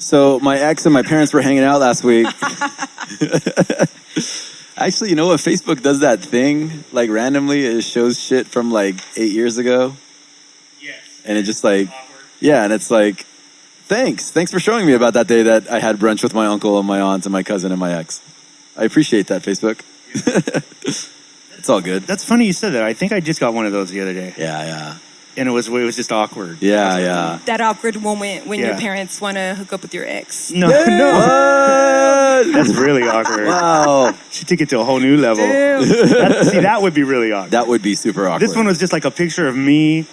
So my ex and my parents were hanging out last week. Actually, you know what? Facebook does that thing, like randomly, it shows shit from like 8 years ago. Yes. And it just like, Awkward. yeah, and it's like, thanks for showing me about that day that I had brunch with my uncle and my aunt and my cousin and my ex. I appreciate that, Facebook. It's all good. That's funny you said that. I think I just got one of those the other day. Yeah. And it was just awkward. Yeah. That awkward moment when your Yeah. parents want to hook up with your ex. No. What? That's really awkward. Wow. She took it to a whole new level. Damn. That would be really awkward. That would be super awkward. This one was just like a picture of me,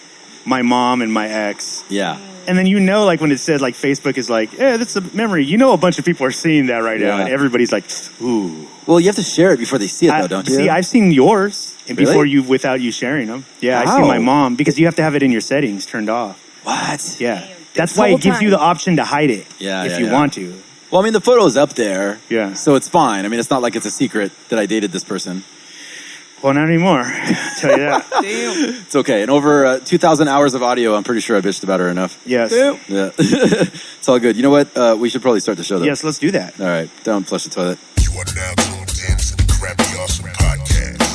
my mom, and my ex. Yeah. And then like when it said like Facebook is like, yeah, that's a memory. A bunch of people are seeing that right now, Yeah. and everybody's like, ooh. Well, you have to share it before they see it, though, don't you? See, I've seen yours, and Really? without you sharing them. Yeah, Wow. I see my mom because you have to have it in your settings turned off. What? Yeah, Damn. that's This why whole it gives you time. the option to hide it. Yeah, if yeah, you yeah. want to. Well, I mean, the photo's up there. Yeah. So it's fine. I mean, it's not like it's a secret that I dated this person. Well, not anymore. I'll tell you that. Damn. It's okay. And over 2,000 hours of audio, I'm pretty sure I bitched about her enough. Yes. Yeah. It's all good. You know what? We should probably start the show, though. Yes, let's do that. All right. Don't flush the toilet. You are now tuned in to the Crappy Awesome Podcast.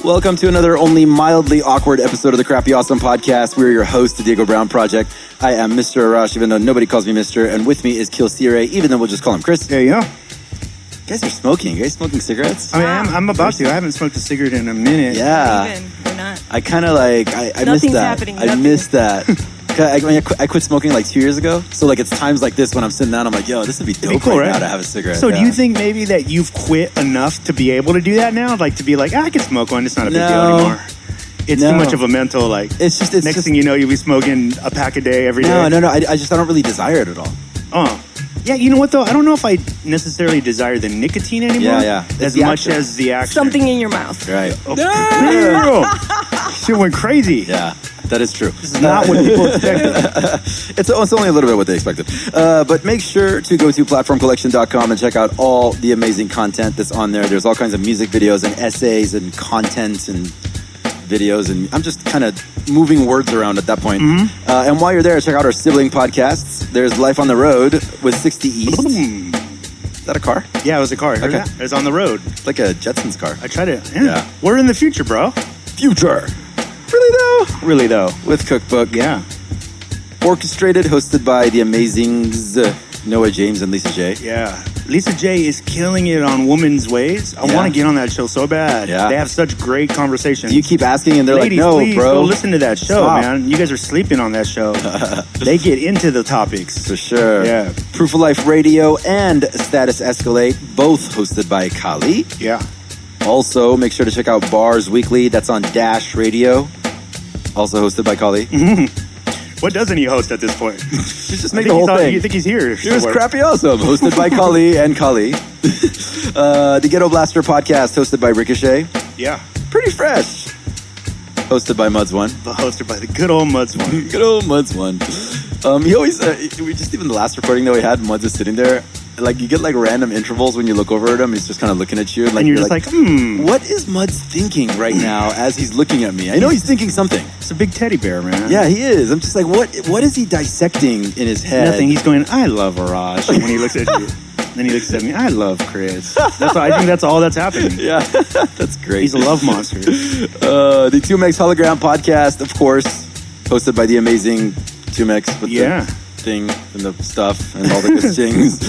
Welcome to another only mildly awkward episode of the Crappy Awesome Podcast. We're your host, the Diego Brown Project. I am Mr. Arash, even though nobody calls me Mr. And with me is KILLcRey, even though we'll just call him Chris. There you go. You guys are smoking. You guys smoking cigarettes? I mean, I'm about to. I haven't smoked a cigarette in a minute. Yeah. Even, we're not. I kind of like, I missed Nothing's that. happening, I nothing. missed that. I quit smoking like 2 years ago. So like it's times like this when I'm sitting down, I'm like, yo, this would be dope cool, right right? now to have a cigarette. So do Yeah. you think maybe that you've quit enough to be able to do that now? Like to be like, I can smoke one. It's not a big deal No. anymore. It's No. too much of a mental like. It's just Next thing you know, you'll be smoking a pack a day every day. No. I don't really desire it at all. Oh. Yeah, you know what though? I don't know if I necessarily desire the nicotine anymore. Yeah. It's As the much action. as the action. Something in your mouth. Right. Oh, damn. Shit went crazy. Yeah, that is true. This is not what people expected. It's only a little bit what they expected. But make sure to go to platformcollection.com and check out all the amazing content that's on there. There's all kinds of music videos and essays and content and videos. And I'm just kind of moving words around at that point. Mm-hmm. And while you're there, check out our sibling podcasts. There's Life on the Road with 60 East. Boom. Is that a car? Yeah, it was a car. Heard Okay. that? It was on the road. It's like a Jetsons car. I tried it. Yeah. We're in the future, bro. Future. Really though? Really though. With Cookbook. Yeah. Orchestrated, hosted by the amazings Noah James and Lisa J. Yeah. Lisa J is killing it on Women's Ways. I Yeah. want to get on that show so bad. Yeah. They have such great conversations. You keep asking and they're Ladies, like, no, please bro. go listen to that show, Stop. man. You guys are sleeping on that show. They get into the topics. For sure. Yeah. Proof of Life Radio and Status Escalate, both hosted by Kali. Yeah. Also, make sure to check out Bars Weekly. That's on Dash Radio. Also hosted by Kali. What doesn't he host at this point? Just make the whole thing. You think he's here? Here's somewhere. Crappy Awesome, hosted by Kali and Kali. The Ghetto Blaster Podcast, hosted by Ricochet. Yeah. Pretty fresh. Hosted by Muds One. Hosted by the good old Muds one. Good old Muds One. He always, we just even the last recording that we had, Muds is sitting there. Like you get like random intervals when you look over at him. He's just kind of looking at you, And you're just like, what is Muds thinking right now as he's looking at me? I know he's thinking something. it's a big teddy bear, man. Yeah, he is. I'm just like, what is he dissecting in his head? Nothing. He's going, I love Arash when he looks at you. Then he looks at me, I love Chris. I think that's all that's happening. Yeah, that's great. He's a love monster. The 2Mex Hologram Podcast, of course, hosted by the amazing 2Mex with Yeah. the thing and the stuff and all the good things.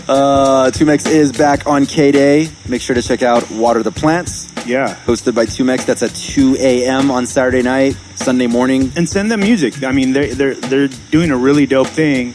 2Mex is back on K-Day. Make sure to check out Water the Plants, Yeah. hosted by 2Mex. That's at 2 a.m. on Saturday night, Sunday morning. And send them music. I mean, they're doing a really dope thing.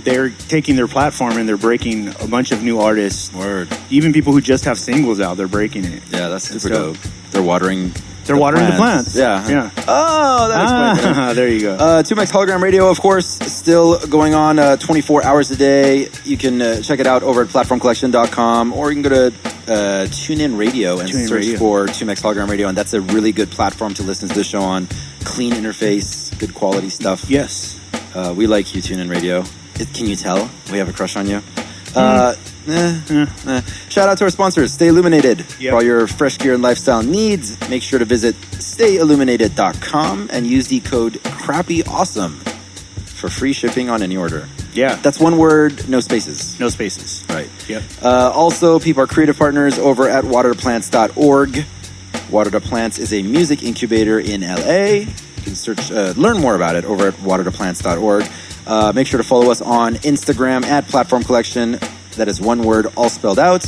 They're taking their platform and they're breaking a bunch of new artists. Word. Even people who just have singles out, they're breaking it. Yeah, that's super dope. dope. They're watering They're watering the plants. Yeah. Yeah. Oh, that explains it. There you go. 2Mex Hologram Radio, of course, still going on 24 hours a day. You can check it out over at platformcollection.com, or you can go to TuneIn Radio and TuneIn search Radio. for 2Mex Hologram Radio, and that's a really good platform to listen to the show on. clean interface, good quality stuff. Yes. We like you, TuneIn Radio. Can you tell we have a crush on you? Shout out to our sponsors, Stay Illuminated. Yep. For all your fresh gear and lifestyle needs, make sure to visit stayilluminated.com and use the code CrappyAwesome for free shipping on any order. Yeah. That's one word, no spaces. No spaces. Right. Yep. Also, people are creative partners over at watertoplants.org. Water to Plants is a music incubator in LA. You can learn more about it over at watertoplants.org. Make sure to follow us on Instagram at Platform Collection. That is one word, all spelled out.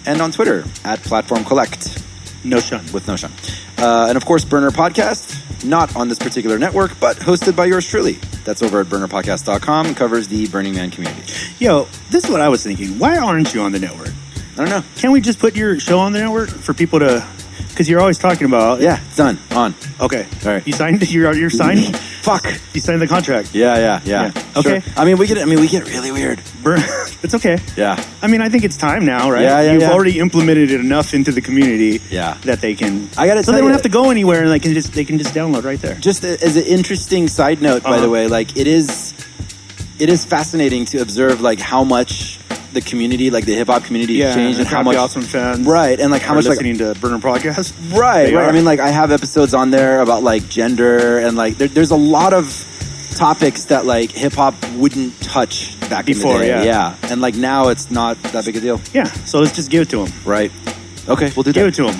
And on Twitter at Platform Collect. No shun. With no shun. And of course, Burner Podcast. Not on this particular network, but hosted by yours truly. That's over at burnerpodcast.com and covers the Burning Man community. Yo, this is what I was thinking. Why aren't you on the network? I don't know. Can't we just put your show on the network for people to... Because you're always talking about... Yeah, it's done. On. Okay. All right. You signed? You're signed? Fuck. You signed the contract. Yeah. Okay. Sure. I mean, we get really weird. It's okay. Yeah. I mean, I think it's time now, right? Yeah. You've already implemented it enough into the community that they can... I gotta so tell they don't you, have to go anywhere, and they can just download right there. Just as an interesting side note, by the way, like it is fascinating to observe like how much the community, like the hip hop community, has changed, and how much awesome fans, right, and like how much listening to Burner Podcast, right. I mean, like I have episodes on there about like gender, and like there's a lot of topics that like hip hop wouldn't touch back before, in the day. Yeah, and like now it's not that big a deal. Yeah, so let's just give it to them. Right. Okay, we'll do that. Give it to them.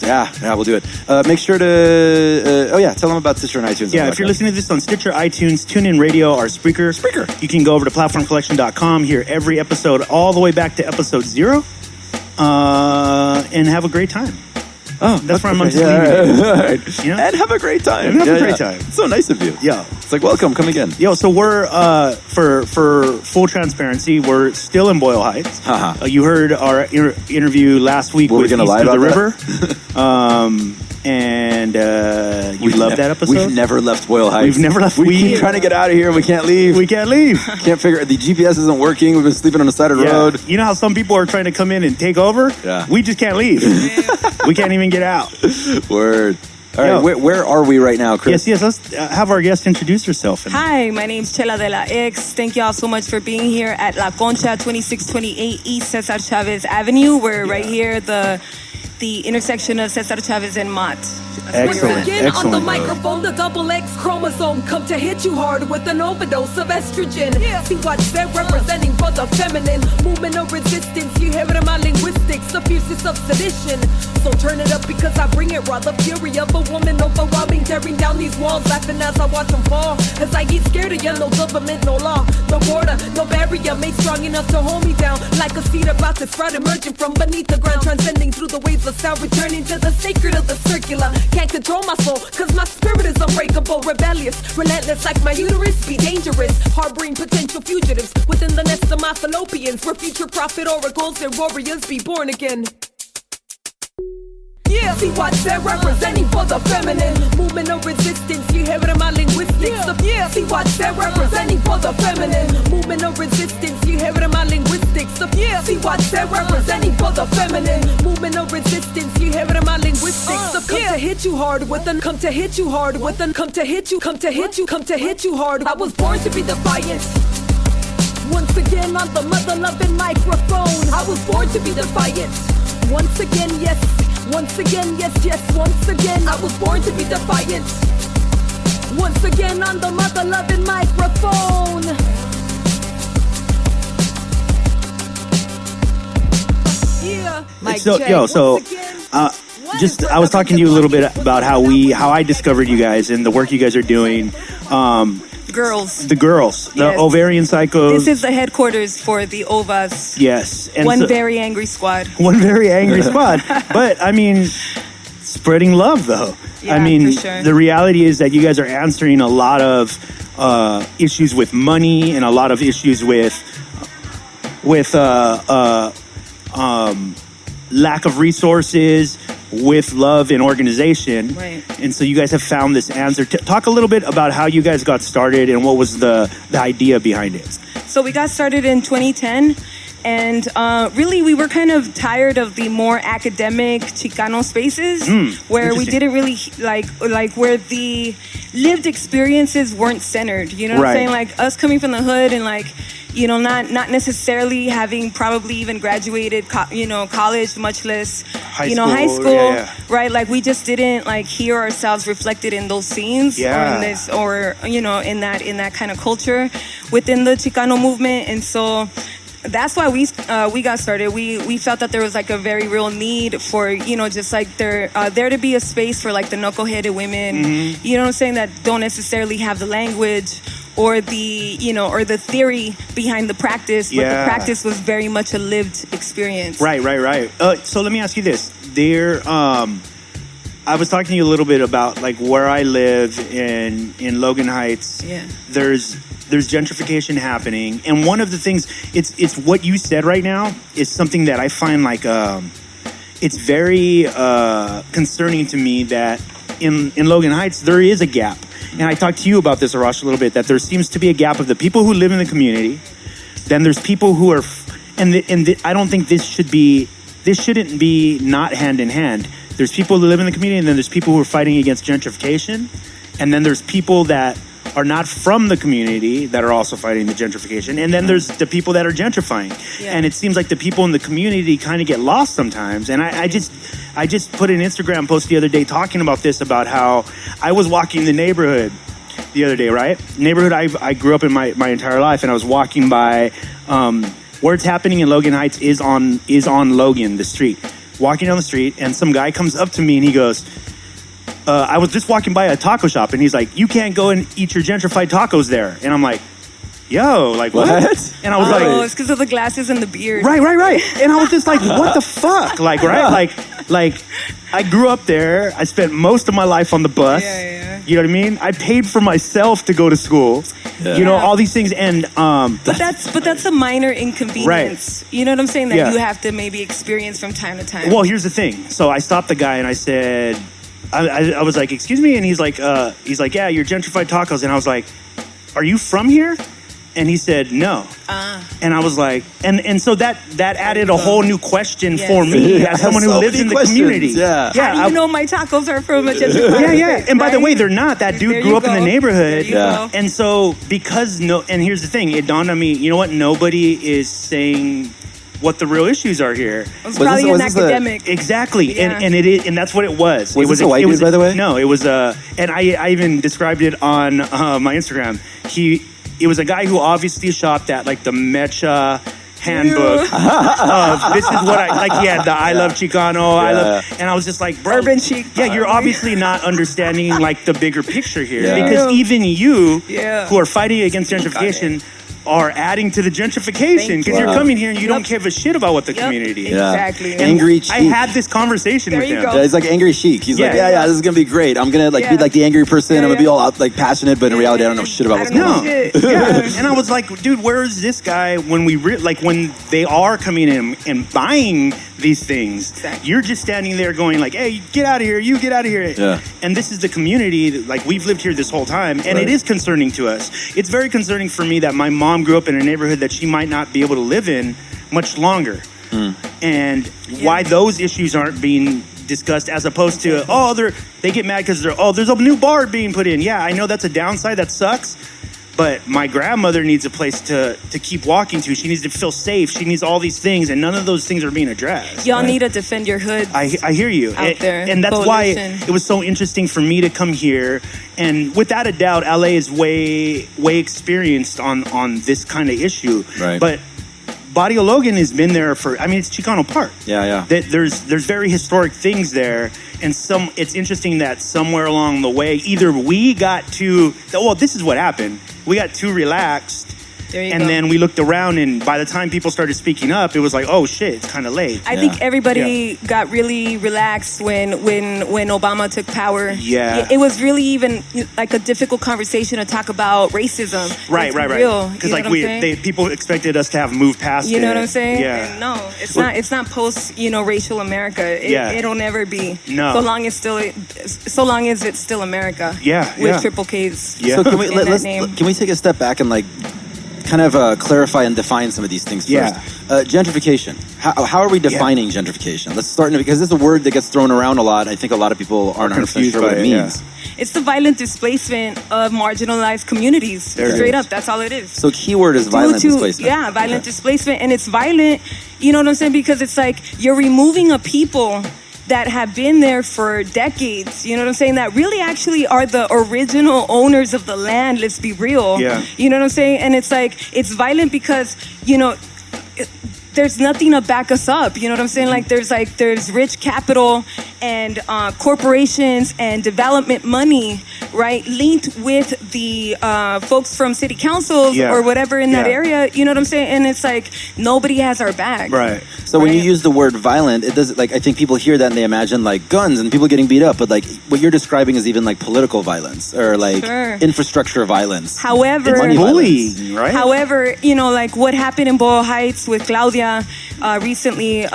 Yeah, we'll do it. Make sure to, tell them about Stitcher and iTunes. Yeah, if you're listening to this on Stitcher, iTunes, TuneIn Radio, or Spreaker, you can go over to platformcollection.com, hear every episode all the way back to episode 0, and have a great time. Oh, that's where I'm just leaving it. Right. You know? And have a great time. Have a great time. It's so nice of you. Yeah. It's like, welcome, come again. Yo, so we're, for full transparency, we're still in Boyle Heights. You heard our interview last week with East of the River. And we love that episode. We've never left Boyle Heights. We've never left. We keep trying to get out of here and we can't leave. Can't figure the GPS isn't working. We've been sleeping on the side of the road. You know how some people are trying to come in and take over? Yeah. We just can't leave. We can't even get out. Word. All right, where are we right now, Chris? Yes, let's have our guest introduce herself. Hi, my name's Xela De La X. Thank y'all so much for being here at La Concha, 2628 East Cesar Chavez Avenue. We're right here, the intersection of Cesar Chavez and Mott. Excellent. Again on the microphone, the double X chromosome come to hit you hard with an overdose of estrogen. See what's there representing for the feminine movement of resistance. You hear it in my linguistics, the fiercest of sedition. So turn it up because I bring it raw. The fury of a woman overwhelming, tearing down these walls, laughing as I watch them fall. As I get scared of you, no government, no law, no border, no barrier, made strong enough to hold me down. Like a seed about to sprout, emerging from beneath the ground, transcending through the waves of sound, returning to the sacred of the circular. Can't control my soul, cause my spirit is unbreakable, rebellious, relentless like my uterus, be dangerous, harboring potential fugitives within the nest of my fallopians, where future prophet oracles and warriors be born again. Yeah, see what's there representing for the feminine movement of resistance. You hear it in my linguistics. Yeah, see what's there representing for the feminine movement of resistance. You hear it in my linguistics. Yeah, see what's there representing for the feminine movement of resistance. You hear it in my linguistics. Come to hit you hard with an, come to hit you hard with an, come to hit you hard. I was born to be defiant. Once again on the mother-loving microphone. I was born to be defiant. Once again, yes. Once again, yes, once again, I was born to be defiant. Once again on the mother-loving microphone. Yeah, I was talking to you a little bit about how I discovered you guys and the work you guys are doing. The girls, the Ovarian Psychos. This is the headquarters for the OVAs. Yes. And very angry squad. One very angry squad. But, I mean, spreading love, though. Yeah, I mean, for sure. The reality is that you guys are answering a lot of issues with money and a lot of issues with lack of resources, with love and organization. Right. And so you guys have found this answer. Talk a little bit about how you guys got started and what was the idea behind it. So we got started in 2010 And really, we were kind of tired of the more academic Chicano spaces where we didn't really like where the lived experiences weren't centered. You know what I'm saying? Like us coming from the hood and like, you know, not necessarily having probably even graduated, college, much less, high school, right? Like we just didn't like hear ourselves reflected in those scenes or in this, or in that kind of culture within the Chicano movement, and so. That's why we got started. We felt that there was like a very real need for just like there to be a space for like the knuckleheaded women, you know what I'm saying, that don't necessarily have the language or the or the theory behind the practice, but the practice was very much a lived experience. Right. So let me ask you this: I was talking to you a little bit about like where I live in Logan Heights. Yeah. There's gentrification happening, and one of the things it's what you said right now is something that I find like it's very concerning to me that in Logan Heights there is a gap, and I talked to you about this, Arash, a little bit, that there seems to be a gap of the people who live in the community. Then there's people who are, I don't think this shouldn't be not hand in hand. There's people who live in the community, and then there's people who are fighting against gentrification, and then there's people that are not from the community that are also fighting the gentrification, and then there's the people that are gentrifying. And it seems like the people in the community kind of get lost sometimes. And I just put an Instagram post the other day talking about this, about how I was walking the neighborhood the other day, right? Neighborhood I grew up in my entire life, and I was walking by where it's happening in Logan Heights is on Logan, the street. Walking down the street, and some guy comes up to me and he goes, I was just walking by a taco shop, and he's like, you can't go and eat your gentrified tacos there. And I'm like, yo, like what? And I was like, it's because of the glasses and the beard. Right. And I was just like, what the fuck? Like, right? Like I grew up there. I spent most of my life on the bus. You know what I mean? I paid for myself to go to school. All these things. And but that's a minor inconvenience. Right. You know what I'm saying? That you have to maybe experience from time to time. Well, here's the thing. So I stopped the guy and I said, I was like, excuse me? And he's like, yeah, you're gentrified tacos. And I was like, are you from here? And he said, no. And I was like, and so that added a whole new question for me as someone who lives in the community. How do you know my tacos are from a gentrified? Yeah. And by the way, they're not. That dude grew up in the neighborhood. And so and here's the thing, it dawned on me, you know what? Nobody is saying what the real issues are here. It's probably an academic. Exactly. And it is, and that's what it was. Was it a white dude, by the way? No, it was and I even described it on my Instagram. It was a guy who obviously shopped at like the Mecha handbook of this is what I like. He had the I love Chicano, and I was just like, bro, urban chic. Yeah, you're obviously not understanding like the bigger picture here, because even you who are fighting against gentrification are adding to the gentrification, because you're coming here and you don't give a shit about what the community is. Exactly. Angry chic. I had this conversation with him. Yeah, he's like angry chic. He's like, this is gonna be great. I'm gonna be like the angry person. I'm gonna be all out, like passionate, but in reality, I don't know shit about what's going on. And I was like, dude, where is this guy when when they are coming in and buying these things? Exactly. You're just standing there going like, hey, get out of here, you get out of here. Yeah. And this is the community that, like, we've lived here this whole time, and it is concerning to us. It's very concerning for me that my mom grew up in a neighborhood that she might not be able to live in much longer. And why those issues aren't being discussed, as opposed to, they get mad because there's a new bar being put in. Yeah, I know that's a downside, that sucks. But my grandmother needs a place to keep walking to. She needs to feel safe. She needs all these things, and none of those things are being addressed. Y'all need to defend your hood. I hear you. Out there. And that's why it was so interesting for me to come here. And without a doubt, LA is way experienced on this kind of issue. Right. But Barrio Logan has been there for, it's Chicano Park. Yeah. There's very historic things there. And it's interesting that somewhere along the way, either we got this is what happened. We got too relaxed. And then we looked around, and by the time people started speaking up, it was like, oh shit, it's kind of late. I think everybody got really relaxed when Obama took power. Yeah. It was really even like a difficult conversation to talk about racism. Right. Because like people expected us to have moved past it. You know what I'm saying? Yeah. And no, it's not post racial America. It'll never be. No. So long as it's still America. Yeah. With triple K's. Yeah. So can we take a step back and like kind of clarify and define some of these things first. Yeah. Gentrification. How are we defining gentrification? Let's start, because it's a word that gets thrown around a lot. I think a lot of people aren't confused sure what by it it, means. It's the violent displacement of marginalized communities. Straight up, that's all it is. So keyword is violent displacement. Yeah, violent displacement. And it's violent, you know what I'm saying? Because it's like you're removing a people that have been there for decades, you know what I'm saying? That really actually are the original owners of the land, let's be real. Yeah. You know what I'm saying? And it's like, it's violent because, you know, there's nothing to back us up. You know what I'm saying? Like there's rich capital and corporations and development money, right? Linked with the folks from city councils or whatever in that area. You know what I'm saying? And it's like nobody has our back. Right. So when you use the word violent, it does, like, I think people hear that and they imagine like guns and people getting beat up, but like what you're describing is even like political violence or like infrastructure violence. However, money bullying, right? However, you know, like what happened in Boyle Heights with Claudia recently,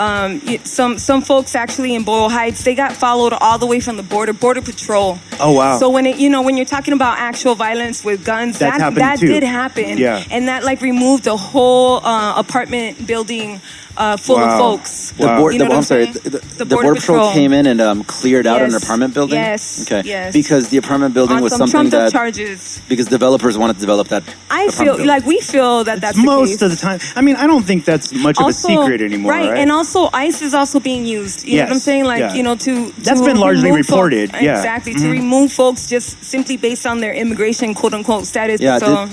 some folks actually in Boyle Heights, they got followed all the way from the border patrol. Oh wow. So when when you're talking about actual violence with guns, that did happen. Yeah. And that like removed a whole apartment building full of folks. The Border Patrol came in and cleared out an apartment building? Yes. Okay. Yes. Because the apartment building On was some something trumped up that... charges. Because developers wanted to develop that I feel building. like we feel that that's the most case. of the time. I mean, I don't think that's much of a secret anymore, right? And also ICE is also being used. You know what I'm saying? Like, you know, that's been largely reported. Folks, exactly. To remove folks just simply based on their immigration quote unquote status. Yeah. So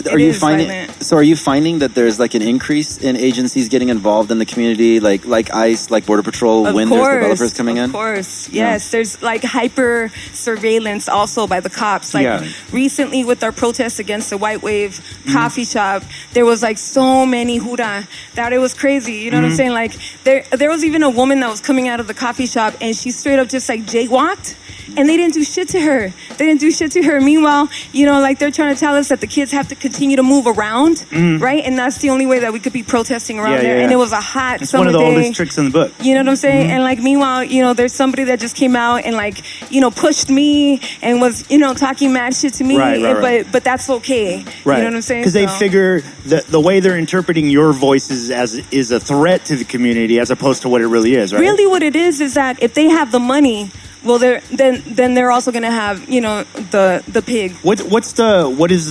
are you finding that there's like an increase in agencies getting involved in the community, like ICE, like Border Patrol, when there's developers coming in? Of course, yes. There's like hyper surveillance also by the cops. Like recently with our protests against the White Wave coffee shop, there was like so many hura that it was crazy. You know what I'm saying? Like there was even a woman that was coming out of the coffee shop and she straight up just like jaywalked. And they didn't do shit to her. Meanwhile, you know, like they're trying to tell us that the kids have to continue to move around, right? And that's the only way that we could be protesting around there. And it was a hot summer day. It's one of the oldest tricks in the book. You know what I'm saying? And like, meanwhile, you know, there's somebody that just came out and like, you know, pushed me and was, you know, talking mad shit to me. Right. But that's okay. Right. You know what I'm saying? Because they figure that the way they're interpreting your voices is a threat to the community as opposed to what it really is, right? Really what it is that if they have the money, well, then they're also gonna have, you know, the pig. What is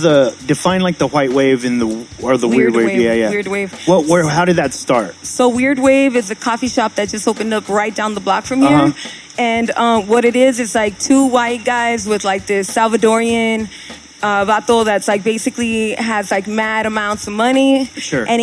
the define like the white wave and the weird wave? Yeah. Weird wave. How did that start? So Weird Wave is a coffee shop that just opened up right down the block from here. And what it is like two white guys with like this Salvadorian vato that's like basically has like mad amounts of money. Sure. And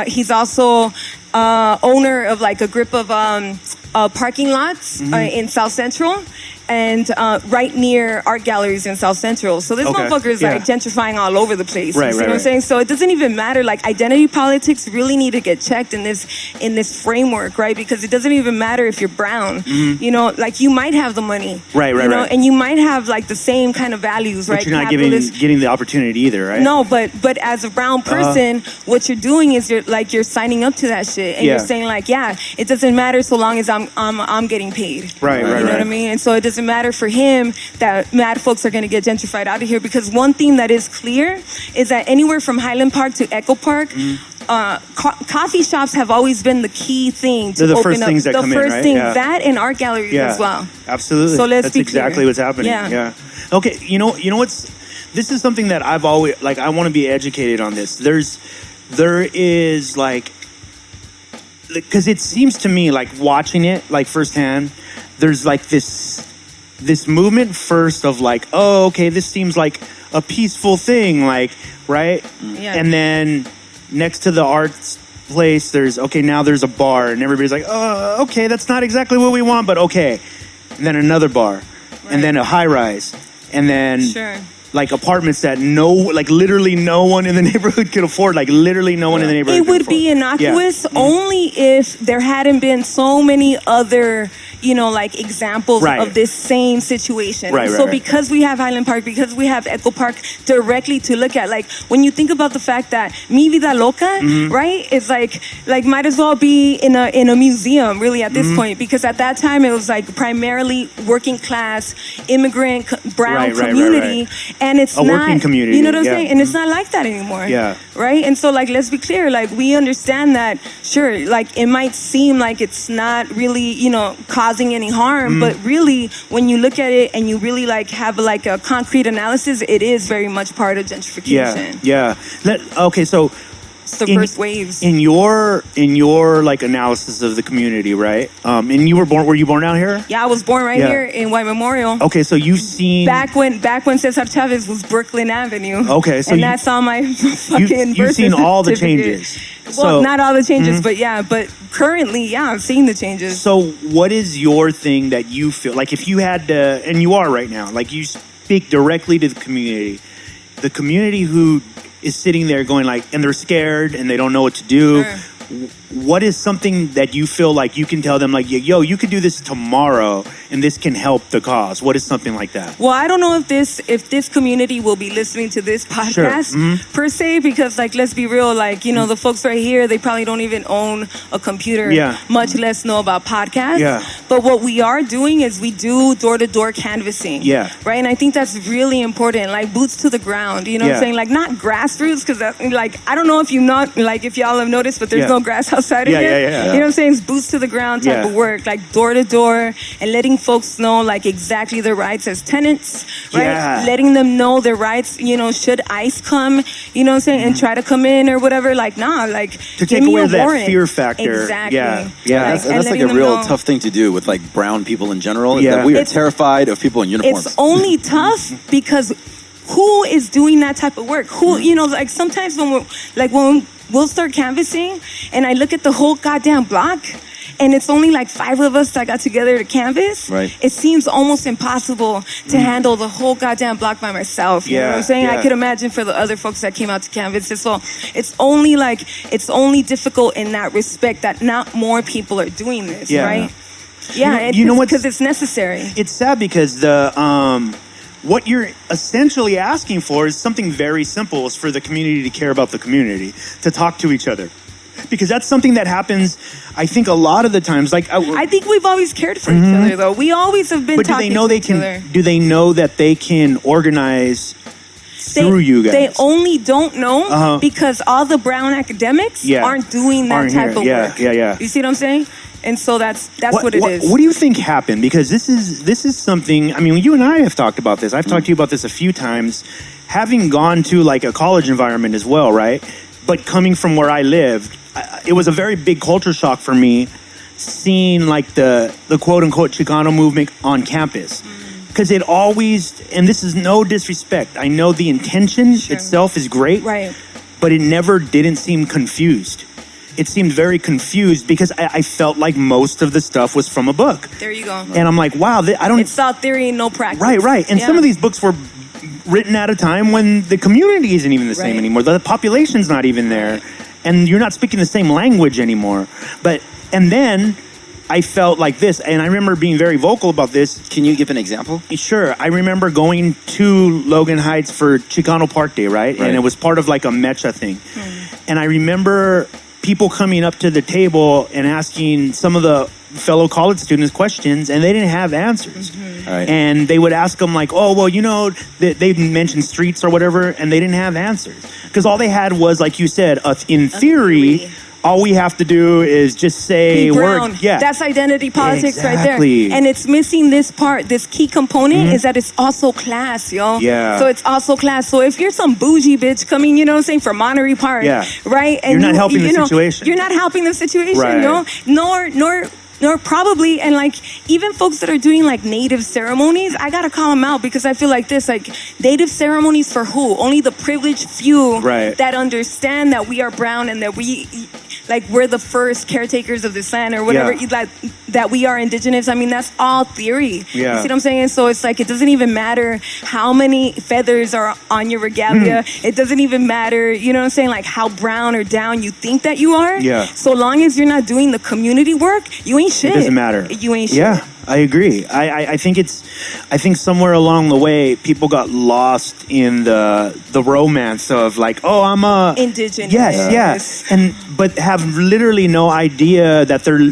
he's also owner of like a grip of parking lots in South Central and right near art galleries in South Central. So this motherfucker is like gentrifying all over the place. You see what I'm saying? So it doesn't even matter. Like identity politics really need to get checked in this framework, right? Because it doesn't even matter if you're brown. You know, like you might have the money. Right. And you might have like the same kind of values, right? But you're not getting the opportunity either, right? No, but as a brown person, what you're doing is you're signing up to that shit. And you're saying like, it doesn't matter so long as I'm getting paid. Right. You know what I mean? And so it doesn't matter for him that mad folks are going to get gentrified out of here, because one thing that is clear is that anywhere from Highland Park to Echo Park, coffee shops have always been the key thing to open up. Things that come in, right? That and art galleries as well. Absolutely. So that's exactly what's happening. Yeah. Okay. You know this is something that I've always like. I want to be educated on this. There is like, because it seems to me like watching it like firsthand, there's like this movement first of like, oh, okay, this seems like a peaceful thing, like, right? Yeah. And then next to the arts place, now there's a bar, and everybody's like, oh, okay, that's not exactly what we want, but okay. And then another bar, and then a high rise, and then like apartments that literally no one in the neighborhood could afford, like literally no one in the neighborhood could afford. It would be innocuous only if there hadn't been so many other, like examples of this same situation. Right, so right. because we have Highland Park, because we have Echo Park directly to look at, like when you think about the fact that Mi Vida Loca, right, it's like might as well be in a museum really at this point, because at that time it was like primarily working class, immigrant, brown community, and it's a not working community. You know what I'm saying? And it's not like that anymore. Yeah. Right? And so, like, let's be clear. Like, we understand that, sure, like, it might seem like it's not really, causing any harm, but really, when you look at it and you really, like, have, like, a concrete analysis, it is very much part of gentrification. Yeah. Okay, so... It's the first waves. In your like analysis of the community, right? And were you born out here? Yeah, I was born right here in White Memorial. Okay, so you've seen back when Cesar Chavez was Brooklyn Avenue. Okay, so that's on my fucking you've seen all the changes. Well, not all the changes, but currently, I've seen the changes. So what is your thing that you feel like if you had to, and you are right now, like you speak directly to the community who is sitting there going like, and they're scared and they don't know what to do. Sure. What is something that you feel like you can tell them like, yo, you could do this tomorrow and this can help the cause? What is something like that? Well, I don't know if this community will be listening to this podcast per se, because like, let's be real, like, the folks right here, they probably don't even own a computer, much less know about podcasts. Yeah. But what we are doing is we do door-to-door canvassing. Yeah. Right? And I think that's really important, like boots to the ground, you know what I'm saying? Like not grassroots, because like, I don't know if if y'all have noticed, but there's no grass outside of here. Yeah. You know what I'm saying? It's boots to the ground type of work, like door to door, and letting folks know like exactly their rights as tenants, right? Yeah. Letting them know their rights, should ICE come, you know what I'm saying, and try to come in or whatever, like, nah, like, to take away that fear factor. Exactly. Yeah. That's like a real tough thing to do with like brown people in general, is that we are terrified of people in uniforms. It's only tough because who is doing that type of work? Who, like sometimes when we'll start canvassing and I look at the whole goddamn block and it's only like 5 of us that got together to canvass. Right. It seems almost impossible to handle the whole goddamn block by myself. You know what I'm saying? I could imagine for the other folks that came out to canvass. So it's only difficult in that respect that not more people are doing this, right? Yeah, because it's necessary. It's sad because what you're essentially asking for is something very simple. Is for the community to care about the community, to talk to each other. Because that's something that happens, I think, a lot of the times. Like I think we've always cared for each other, though. We always have been talking to each other. Do they know that they can organize through you guys? They only don't know because all the brown academics aren't doing that type of work. Yeah. You see what I'm saying? And so that's what it is. What do you think happened? Because this is something, I mean, you and I have talked about this. I've talked to you about this a few times. Having gone to like a college environment as well, right? But coming from where I lived, it was a very big culture shock for me seeing like the quote unquote Chicano movement on campus. Because it always, and this is no disrespect, I know the intention itself is great, right? But it never didn't seem confused. It seemed very confused because I felt like most of the stuff was from a book. There you go. And I'm like, wow, it's all theory and no practice. Right. And some of these books were written at a time when the community isn't even the same anymore. The population's not even there. And you're not speaking the same language anymore. And then I felt like this, and I remember being very vocal about this. Can you give an example? Sure. I remember going to Logan Heights for Chicano Park Day, right? And it was part of like a mecha thing. And I remember people coming up to the table and asking some of the fellow college students questions, and they didn't have answers. Right. And they would ask them like, oh, well, they mentioned streets or whatever, and they didn't have answers. Because all they had was, like you said, in theory, all we have to do is just say word. Yeah. That's identity politics right there. Exactly. And it's missing this part. This key component is that it's also class, yo. Yeah. So it's also class. So if you're some bougie bitch coming, you know what I'm saying, from Monterey Park, right? And you're not helping the situation. You're not helping the situation, right. yo. Nor probably, and like even folks that are doing like native ceremonies, I gotta call them out because I feel like this, like native ceremonies for who? Only the privileged few that understand that we are brown and that we're the first caretakers of this land or whatever, that we are indigenous. I mean, that's all theory. You see what I'm saying? So it's like, it doesn't even matter how many feathers are on your regalia. It doesn't even matter, you know what I'm saying? Like how brown or down you think that you are. Yeah. So long as you're not doing the community work, you ain't shit. It doesn't matter. You ain't shit. Yeah. I agree. I think somewhere along the way, people got lost in the romance of like, oh, I'm a indigenous. Yes. But have literally no idea that they're,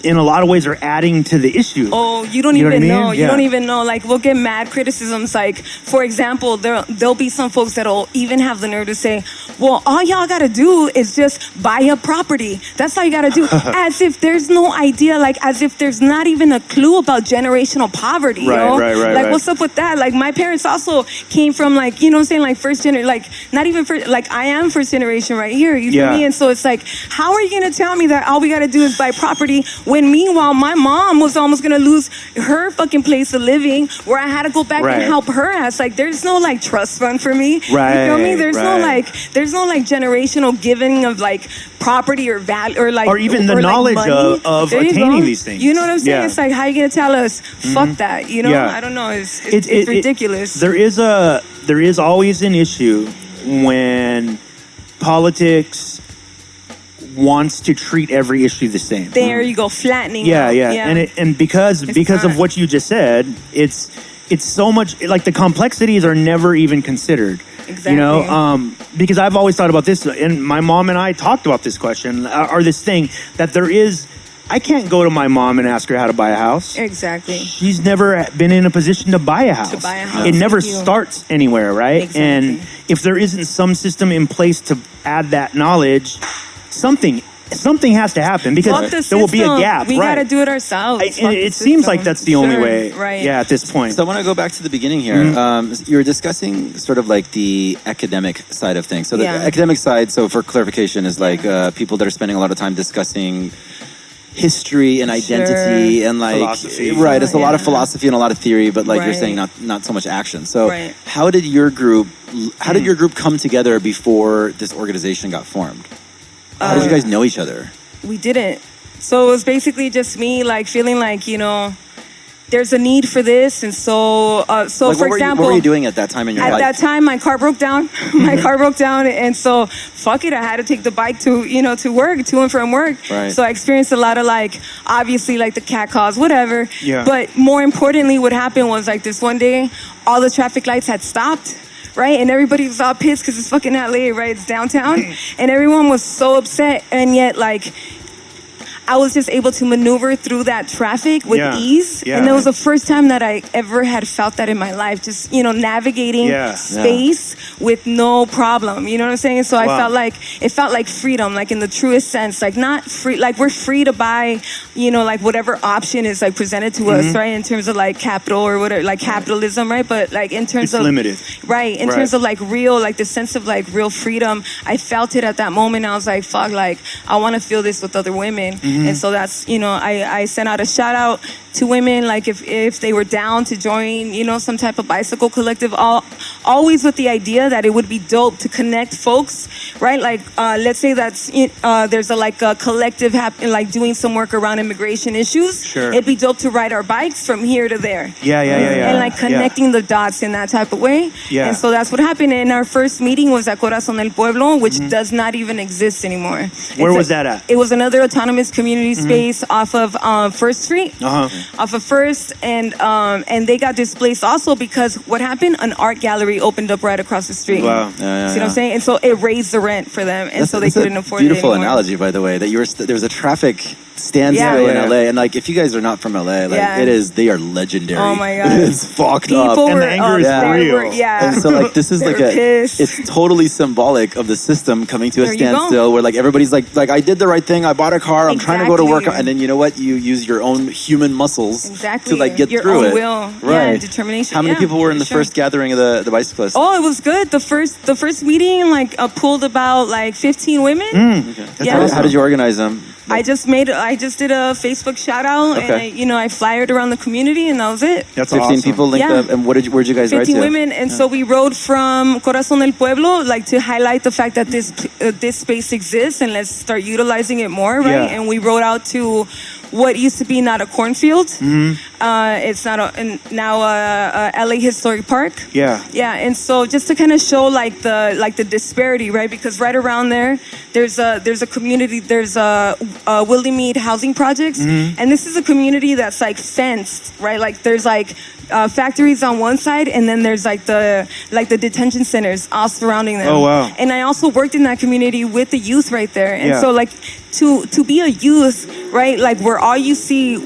in a lot of ways, are adding to the issue. Oh, you don't You know even what I mean? know. You Yeah. don't even know. Like, we'll get mad criticisms. Like, for example, there'll be some folks that'll even have the nerve to say, well, all y'all gotta do is just buy a property. That's all you gotta do. As if there's no idea, like, as if there's not even a clue about generational poverty, Right, yo? right, Like, right. what's up with that? Like, my parents also came from, like, you know what I'm saying? Like, first generation, like, not even first, like, I am first generation right here. You feel Yeah. me? And so it's like, how are you gonna tell me that all we gotta do is buy property when meanwhile my mom was almost gonna lose her fucking place of living, where I had to go back Right. and help her ass? Like, there's no like trust fund for me. Right, You feel me? There's right. there's no like generational giving of like property or value or like Or even the like, knowledge money. of There you attaining go. these things. You know what I'm saying? Yeah. It's like, how you gonna tell us fuck that? You know? Yeah. I don't know. It's ridiculous. There is always an issue when politics wants to treat every issue the same. There you go, flattening. Yeah, out. yeah. And because It's of not. what you just said, it's so much like the complexities are never even considered. Exactly. You know, because I've always thought about this, and my mom and I talked about this question, or this thing that there is. I can't go to my mom and ask her how to buy a house. Exactly. She's never been in a position to buy a house. To buy a house. It never Thank you. starts anywhere, right? Exactly. And if there isn't some system in place to add that knowledge, something has to happen, because Fuck the there will be a system. gap. We right. gotta do it ourselves. And Fuck the it seems system. like that's the only Sure, way. Right. Yeah, at this point. So I want to go back to the beginning here. You were discussing sort of like the academic side of things. So the Yeah. academic side, so for clarification, is like people that are spending a lot of time discussing history and identity and like Philosophy. right. It's a lot of Yeah. philosophy and a lot of theory, but like you're Right. saying, not so much action. So Right. how did your group come together before this organization got formed? How did you guys know each other? We didn't. So it was basically just me like feeling like, you know, there's a need for this. And so Like, for example, what were you doing at that time in your at life? that time, my car broke down. My car broke down, and so fuck it. I had to take the bike to work, to and from work. Right. So I experienced a lot of like, obviously like the cat calls, whatever. Yeah. But more importantly, what happened was like this one day, all the traffic lights had stopped. Right, and everybody was all pissed because it's fucking LA, right? It's downtown, and everyone was so upset, and yet like I was just able to maneuver through that traffic with Yeah. ease. Yeah. And it was the first time that I ever had felt that in my life. Just, you know, navigating Yeah. space with no problem. You know what I'm saying? So I Wow. felt like freedom, like in the truest sense. Like not free, like we're free to buy, you know, like whatever option is like presented to us, right? In terms of like capital or whatever, like capitalism, right? But like in terms It's of limited. Right. In Right. terms of like real, like the sense of like real freedom, I felt it at that moment. I was like, fuck, like I want to feel this with other women. And so that's, you know, I sent out a shout out to women, like if they were down to join, you know, some type of bicycle collective, always with the idea that it would be dope to connect folks, right? Like, let's say that's, there's a collective like doing some work around immigration issues. Sure. It'd be dope to ride our bikes from here to there. Yeah. And like connecting the dots in that type of way. Yeah. And so that's what happened. And our first meeting was at Corazon del Pueblo, which does not even exist anymore. Where was that at? It was another autonomous community space off of First Street. Off of First, and they got displaced also because what happened? An art gallery opened up right across the street. Wow. See what I'm saying? And so it raised the rent for them, and so they couldn't afford it Beautiful anymore. analogy, by the way, that there was a traffic standstill Yeah. in LA, and like if you guys are not from LA, like Yeah. they are legendary. Oh my God. It's fucked up. People And were the anger is they real. were- yeah. And so like this is They like were pissed. it's totally symbolic of the system coming to a There you go. standstill where like everybody's like I did the right thing, I bought a car, I'm trying to go to work, Exactly. and then you know what, you use your own human muscles Exactly. to like get Your through own it. will. Yeah, Right. and determination. How many Yeah, people were in for the sure. first gathering of the bicyclists? Oh, it was good. The first meeting like pulled about like 15 women. Yeah. How did you organize them? I just did a Facebook shout out, Okay. and I flyered around the community, and that was it. That's 15 awesome. people linked Yeah. up, and where'd you guys ride 15 to? women, and so we rode from Corazon del Pueblo, like to highlight the fact that this space exists, and let's start utilizing it more, right? Yeah. And we rode out to what used to be not a cornfield, It's now LA Historic Park. Yeah. Yeah, and so just to kind of show like the disparity, right? Because right around there's a community, there's Willie Mead housing projects, and this is a community that's like fenced, right? Like there's like factories on one side, and then there's like the detention centers all surrounding them. Oh wow! And I also worked in that community with the youth right there, and Yeah. so like to be a youth, right? Like where all you see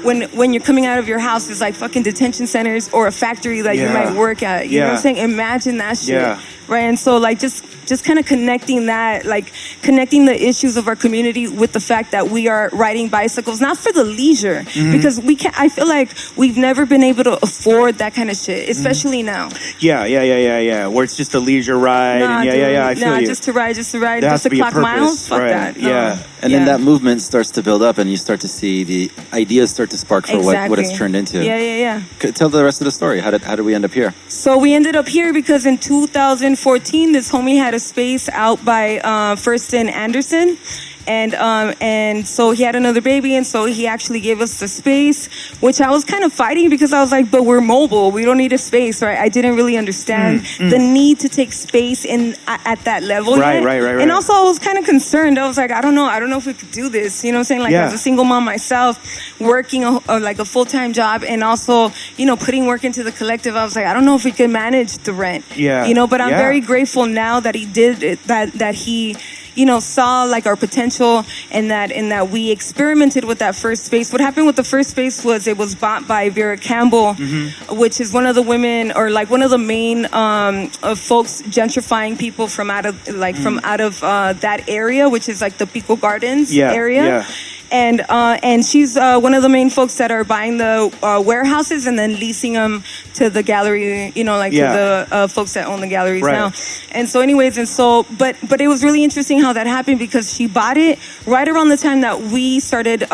when you're coming out of your house is like fucking detention centers or a factory that you might work at. You know what I'm saying? Imagine that shit. Yeah. Right. And so like just kind of connecting that, like connecting the issues of our community with the fact that we are riding bicycles, not for the leisure, because I feel like we've never been able to afford that kind of shit, especially now. Yeah. Where it's just a leisure ride. Nah, and dude, I feel you. just to ride, There just has to to be a clock purpose, miles. Fuck right. that. No. Yeah. And then that movement starts to build up, and you start to see the ideas start to spark for what it's turned into. Yeah. Tell the rest of the story. How did we end up here? So we ended up here because in 2014, this homie had a space out by First and Anderson. And so he had another baby, and so he actually gave us the space, which I was kind of fighting because I was like, but we're mobile, we don't need a space, right? I didn't really understand the need to take space at that level yet. Right. And also I was kind of concerned. I was like, I don't know if we could do this. You know what I'm saying? Like as a single mom myself, working like a full-time job, and also, you know, putting work into the collective, I was like, I don't know if we could manage the rent. Yeah. You know, but I'm very grateful now that he did it, that he, you know, saw like our potential, and that we experimented with that first space. What happened with the first space was it was bought by Vera Campbell, which is one of the women, or like one of the main folks gentrifying people from out of that area, which is like the Pico Gardens area. Yeah. And she's one of the main folks that are buying the warehouses and then leasing them to the gallery, you know, like to the folks that own the galleries now. And so anyways, but it was really interesting how that happened, because she bought it right around the time that we started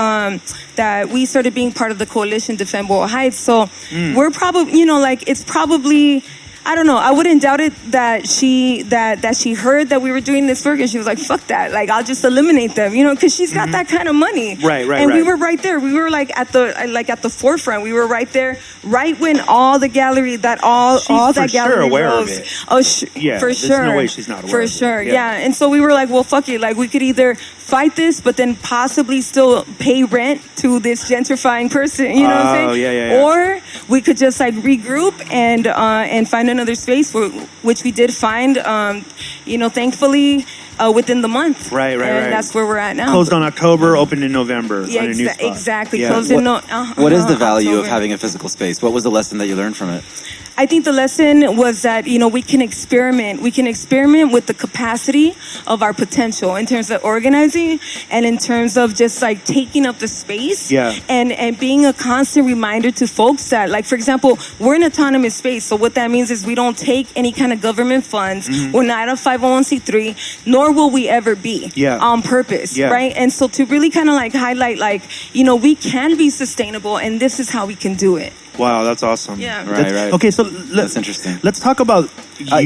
being part of the coalition Defend Boyle Heights. So we're probably, you know, like it's probably, I don't know, I wouldn't doubt it that she heard that we were doing this work, and she was like, fuck that, like I'll just eliminate them, you know, because she's got that kind of money. Right. And we were right there. We were like at the forefront. We were right there, right when all the gallery that gallery aware rose. of it. Oh, Yeah, for there's sure. no way she's not aware For of it. sure, Yeah. yeah. And so we were like, well, fuck it. Like we could either fight this, but then possibly still pay rent to this gentrifying person. You know what I'm saying? Yeah. Or we could just like regroup and find another space, which we did find. You know, thankfully. Within the month. Right. And that's where we're at now. Closed on October, opened in November. Yeah, on a new spot. exactly. Yeah. Closed in What is the value of October. having a physical space? What was the lesson that you learned from it? I think the lesson was that, you know, we can experiment. We can experiment with the capacity of our potential in terms of organizing and in terms of just like taking up the space. Yeah. And being a constant reminder to folks that, like, for example, we're an autonomous space. So what that means is we don't take any kind of government funds. We're not a 501c3, nor will we ever be on purpose. Yeah. Right. And so to really kind of like highlight, like, you know, we can be sustainable, and this is how we can do it. Wow, that's awesome. Yeah. Right. Okay, so That's interesting. Let's talk about. Sorry.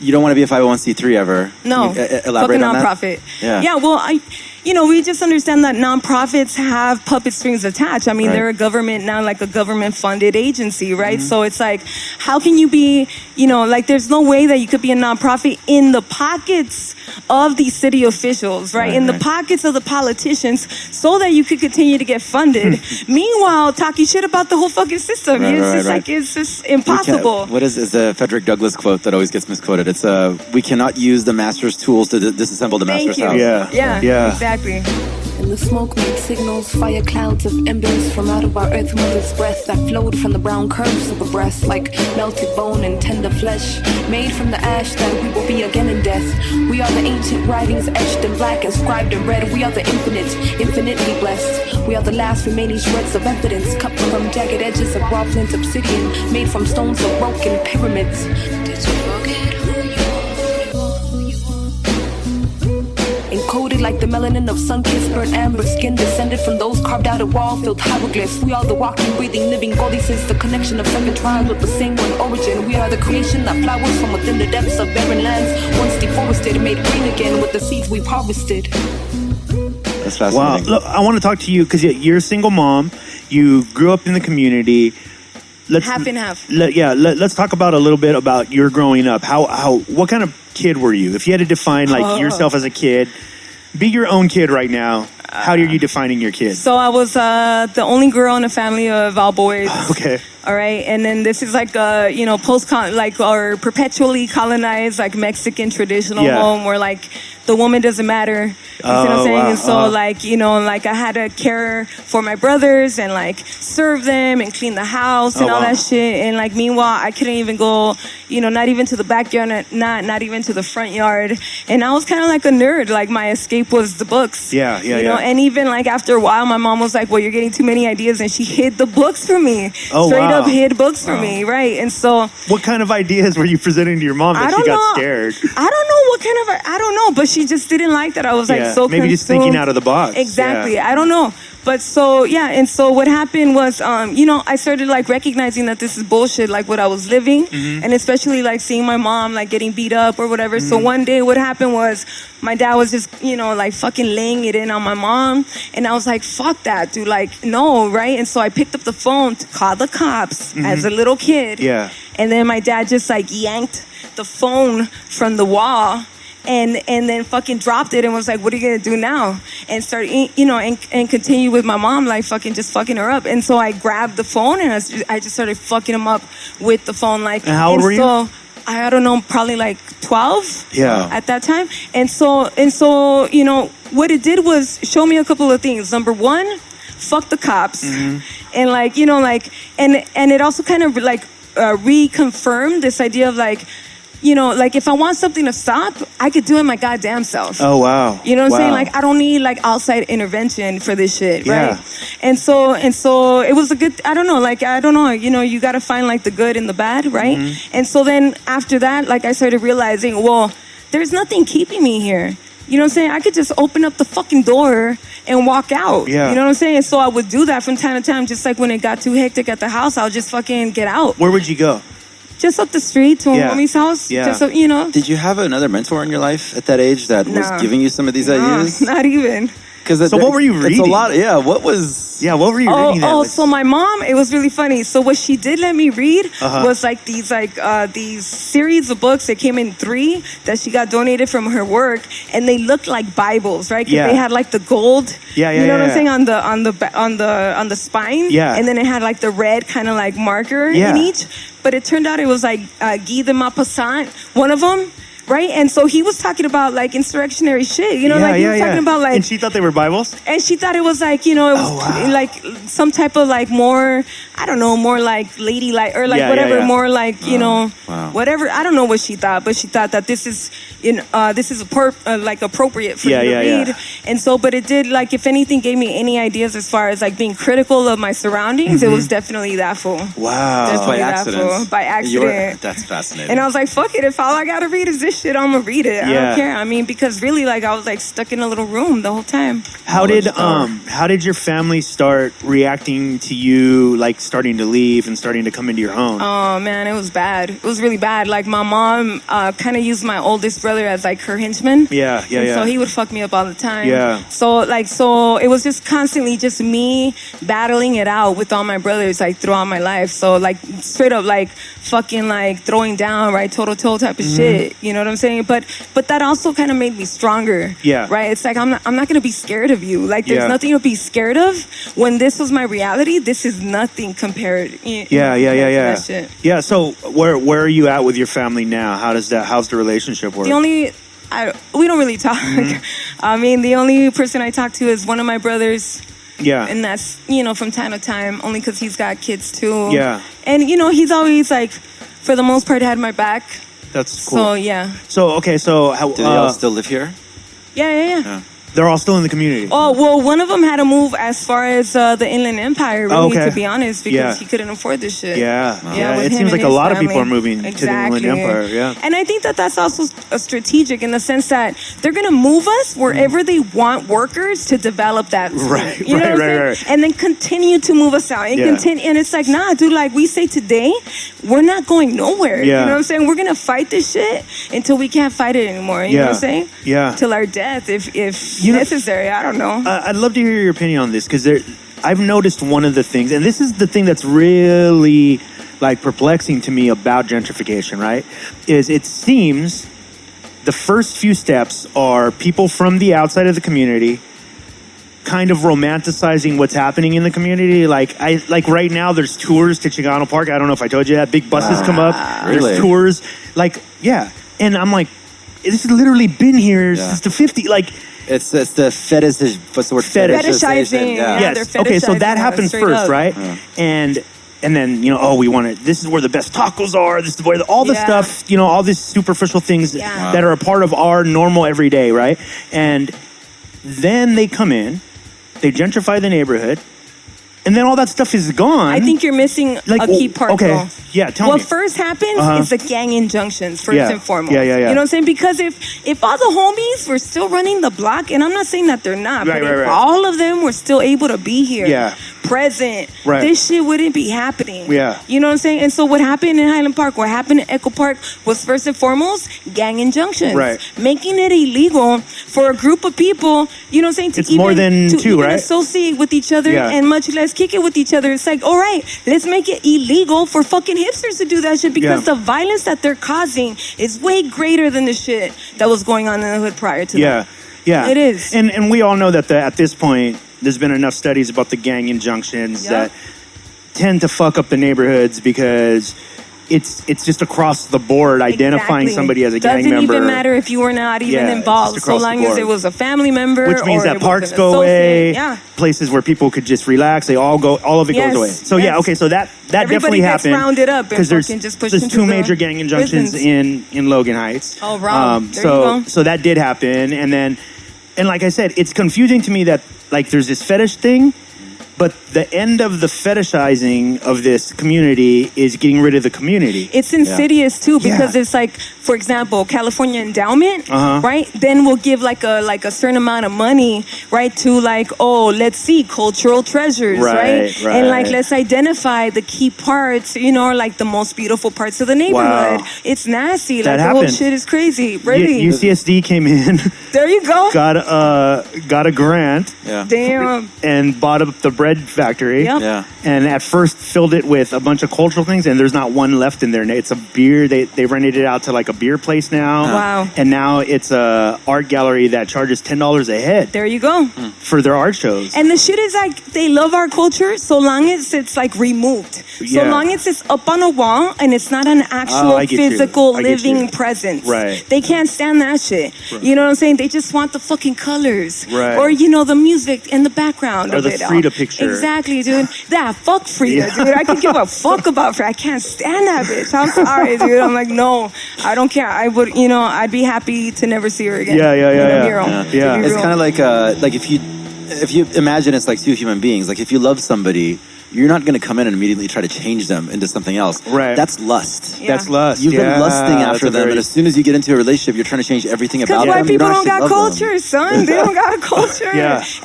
You don't want to be a 501c3 ever. No, Can you, elaborate fucking on that? nonprofit. Yeah. Well, we just understand that nonprofits have puppet strings attached. I mean, Right. they're a government now, like a government-funded agency, right? So it's like, how can you be, you know, like there's no way that you could be a nonprofit in the pockets of these city officials, right? In the pockets of the politicians, so that you could continue to get funded. Meanwhile, talking shit about the whole fucking system. It's just impossible. What is the Frederick Douglass quote that always gets misquoted? It's we cannot use the master's tools to disassemble the master's Thank you. house. Yeah, exactly. And the smoke made signals, fire clouds of embers from out of our earth mother's breath that flowed from the brown curves of her breast, like melted bone and tender flesh, made from the ash that we will be again in death. We are the ancient writings etched in black, inscribed in red. We are the infinite, infinitely blessed. We are the last remaining shreds of evidence, cut from jagged edges of raw flint obsidian, made from stones of broken pyramids. Did you forget who you are? Encoded like the melanin of sun-kissed burnt amber skin, descended from those carved out of wall-filled hieroglyphs. We are the walking, breathing, living goddesses, the connection of 7 tribes with the same one origin. We are the creation that flowers from within the depths of barren lands, once deforested and made green again with the seeds we've harvested. That's Wow. fascinating. Look, I want to talk to you because you're a single mom. You grew up in the community. Half and half. Let's talk about a little bit about your growing up. What kind of kid were you? If you had to define like yourself as a kid, be your own kid right now. How are you defining your kid? So I was the only girl in a family of all boys. Okay. All right, and then this is like like our perpetually colonized like Mexican traditional home where like the woman doesn't matter. You see what I'm saying? Wow. And so like I had to care for my brothers and like serve them and clean the house and all that shit. And like meanwhile, I couldn't even go, not even to the backyard, not even to the front yard. And I was kind of like a nerd. Like my escape was the books. Yeah. And even like after a while, my mom was like, "Well, you're getting too many ideas," and she hid the books from me. Straight up hid books for me, right? And so, what kind of ideas were you presenting to your mom that she got scared? I don't know what kind of. I don't know, but she just didn't like that I was like so maybe just thinking out of the box. Exactly. I don't know. But so, and so what happened was, I started like recognizing that this is bullshit, like what I was living, and especially like seeing my mom like getting beat up or whatever. So one day what happened was my dad was just, like fucking laying it in on my mom. And I was like, fuck that, dude. Like, no, right? And so I picked up the phone to call the cops as a little kid. Yeah. And then my dad just like yanked the phone from the wall. And then fucking dropped it and was like, "What are you gonna do now?" And started, and continue with my mom, like fucking just fucking her up. And so I grabbed the phone and I just started fucking him up with the phone, like. And how old were you? I don't know, probably like 12. Yeah. At that time, and so what it did was show me a couple of things. Number one, fuck the cops, and like and it also kind of like reconfirmed this idea of like. Like if I want something to stop, I could do it my goddamn self. Oh, wow. You know what I'm saying? Like I don't need like outside intervention for this shit, right? And so it was a good, I don't know, you got to find like the good and the bad, right? And so then after that, like I started realizing, well, there's nothing keeping me here. You know what I'm saying? I could just open up the fucking door and walk out. Yeah. You know what I'm saying? So I would do that from time to time, just like when it got too hectic at the house, I'll just fucking get out. Where would you go? Just up the street to a homie's house. Yeah. Just so, Did you have another mentor in your life at that age that was giving you some of these ideas? Not even. So what were you reading? It's a lot. Yeah. What were you reading? So my mom, it was really funny. So what she did let me read was like these series of books that came in 3 that she got donated from her work, and they looked like Bibles, right? Because they had like the gold. You know what I'm saying on the spine. Yeah. And then it had like the red kind of like marker in each. But it turned out it was like Guy de Maupassant, one of them. Right? And so he was talking about like insurrectionary shit, he was talking about like. And she thought they were Bibles? And she thought it was like, it was like some type of like more, I don't know, more like ladylike or like whatever, more like, whatever. I don't know what she thought, but she thought that this is like appropriate for you to read. Yeah. And so, but it did like, if anything, gave me any ideas as far as like being critical of my surroundings. It was definitely that fool. Wow. Just by accident. By accident. That's fascinating. And I was like, fuck it. If all I got to read is this shit, I'm gonna read it. I don't care. I mean, because really, like, I was like stuck in a little room the whole time. How did your family start reacting to you, like starting to leave and starting to come into your home? Oh man, it was bad. It was really bad. Like my mom kind of used my oldest brother as like her henchman. So he would fuck me up all the time. So it was just constantly just me battling it out with all my brothers like throughout my life. So like straight up like fucking like throwing down, right, toe-to-toe type of shit. You know what I'm saying? But that also kind of made me stronger. Right? It's like I'm not gonna be scared of you. Like there's nothing to be scared of. When this was my reality, this is nothing compared. To that shit. Yeah. So where are you at with your family now? How's the relationship work? We don't really talk. I mean, the only person I talk to is one of my brothers. Yeah. And that's, from time to time, only because he's got kids too. Yeah. And, he's always like, for the most part, had my back. That's cool. So, yeah. So, okay, so how... Do they all still live here? Yeah. They're all still in the community. Oh, well, one of them had to move as far as the Inland Empire, really, to be honest, because he couldn't afford this shit. It seems like a lot of people are moving to the Inland Empire. And I think that that's also strategic in the sense that they're going to move us wherever they want workers to develop that. Right, you know right. And then continue to move us out. And and it's like, nah, dude, like we say today, we're not going nowhere. You know what I'm saying? We're going to fight this shit until we can't fight it anymore. You know what I'm saying? Yeah. Till our death, if necessary. I don't know. I'd love to hear your opinion on this because I've noticed one of the things, and this is the thing that's really like perplexing to me about gentrification, right? Is it seems the first few steps are people from the outside of the community kind of romanticizing what's happening in the community. Like right now there's tours to Chicano Park. I don't know if I told you that. Big buses come up. Really? There's tours. Like, yeah. And I'm like, this has literally been here since the 50s. Like, it's the fetish. What's the word? Fetishizing. Yeah. yes. Okay, so that happens first, up. right? Yeah. And then, we want to, this is where the best tacos are. This is where all the stuff, all these superficial things that are a part of our normal everyday, right? And then they come in, they gentrify the neighborhood, and then all that stuff is gone. I think you're missing a key part. Okay, though. yeah, tell me. What first happens is the gang injunctions, first and foremost. Yeah. You know what I'm saying? Because if all the homies were still running the block, and I'm not saying that they're not, but if all of them were still able to be here, present, this shit wouldn't be happening. Yeah. You know what I'm saying? And so what happened in Highland Park, what happened in Echo Park was first and foremost gang injunctions. Right. Making it illegal for a group of people, you know what I'm saying? It's more than two, right? Associate with each other and much less kick it with each other. It's like, all right, let's make it illegal for fucking hipsters to do that shit because the violence that they're causing is way greater than the shit that was going on in the hood prior to that. Yeah. It is. And we all know that at this point, there's been enough studies about the gang injunctions that tend to fuck up the neighborhoods because it's just across the board identifying somebody as a gang member. Doesn't even matter if you were not even involved, so long as it was a family member. Which means that parks an go away, places places where people could just relax, all of it goes away. So so that definitely happened. Everybody gets rounded up because there's two major gang injunctions in Logan Heights. Oh, wrong. So that did happen, and like I said, it's confusing to me that like there's this fetish thing. But the end of the fetishizing of this community is getting rid of the community. It's insidious too, because it's like, for example, California Endowment, right? Then we'll give like a certain amount of money, right, to let's see, cultural treasures, right? And let's identify the key parts, like the most beautiful parts of the neighborhood. Wow. It's nasty. That the happened. whole shit is crazy. Really. UCSD came in. There you go. Got a grant. Yeah. Damn. And bought up the bread factory. Yep. Yeah. And at first filled it with a bunch of cultural things, and there's not one left in there. It's a beer. They rented it out to like a beer place now. Wow. And now it's a art gallery that charges $10 a head. There you go. For their art shows. And the shit is like, they love our culture so long as it's like removed. So long as it's up on a wall and it's not an actual physical living presence. Right. They can't stand that shit. Right. You know what I'm saying? They just want the fucking colors. Right. Or, the music in the background or of the it. Frida picture. Exactly, dude. Fuck Frida, dude. I could give a fuck about Frida. I can't stand that bitch. I'm sorry, dude. I'm like, no, I don't care. I would, I'd be happy to never see her again. Yeah. It's kind of like if you imagine it's like two human beings. Like if you love somebody, you're not going to come in and immediately try to change them into something else. Right. That's lust. Yeah. That's lust. You've been lusting after them, and as soon as you get into a relationship, you're trying to change everything about them. Because white people don't got culture, them. son. They don't got culture.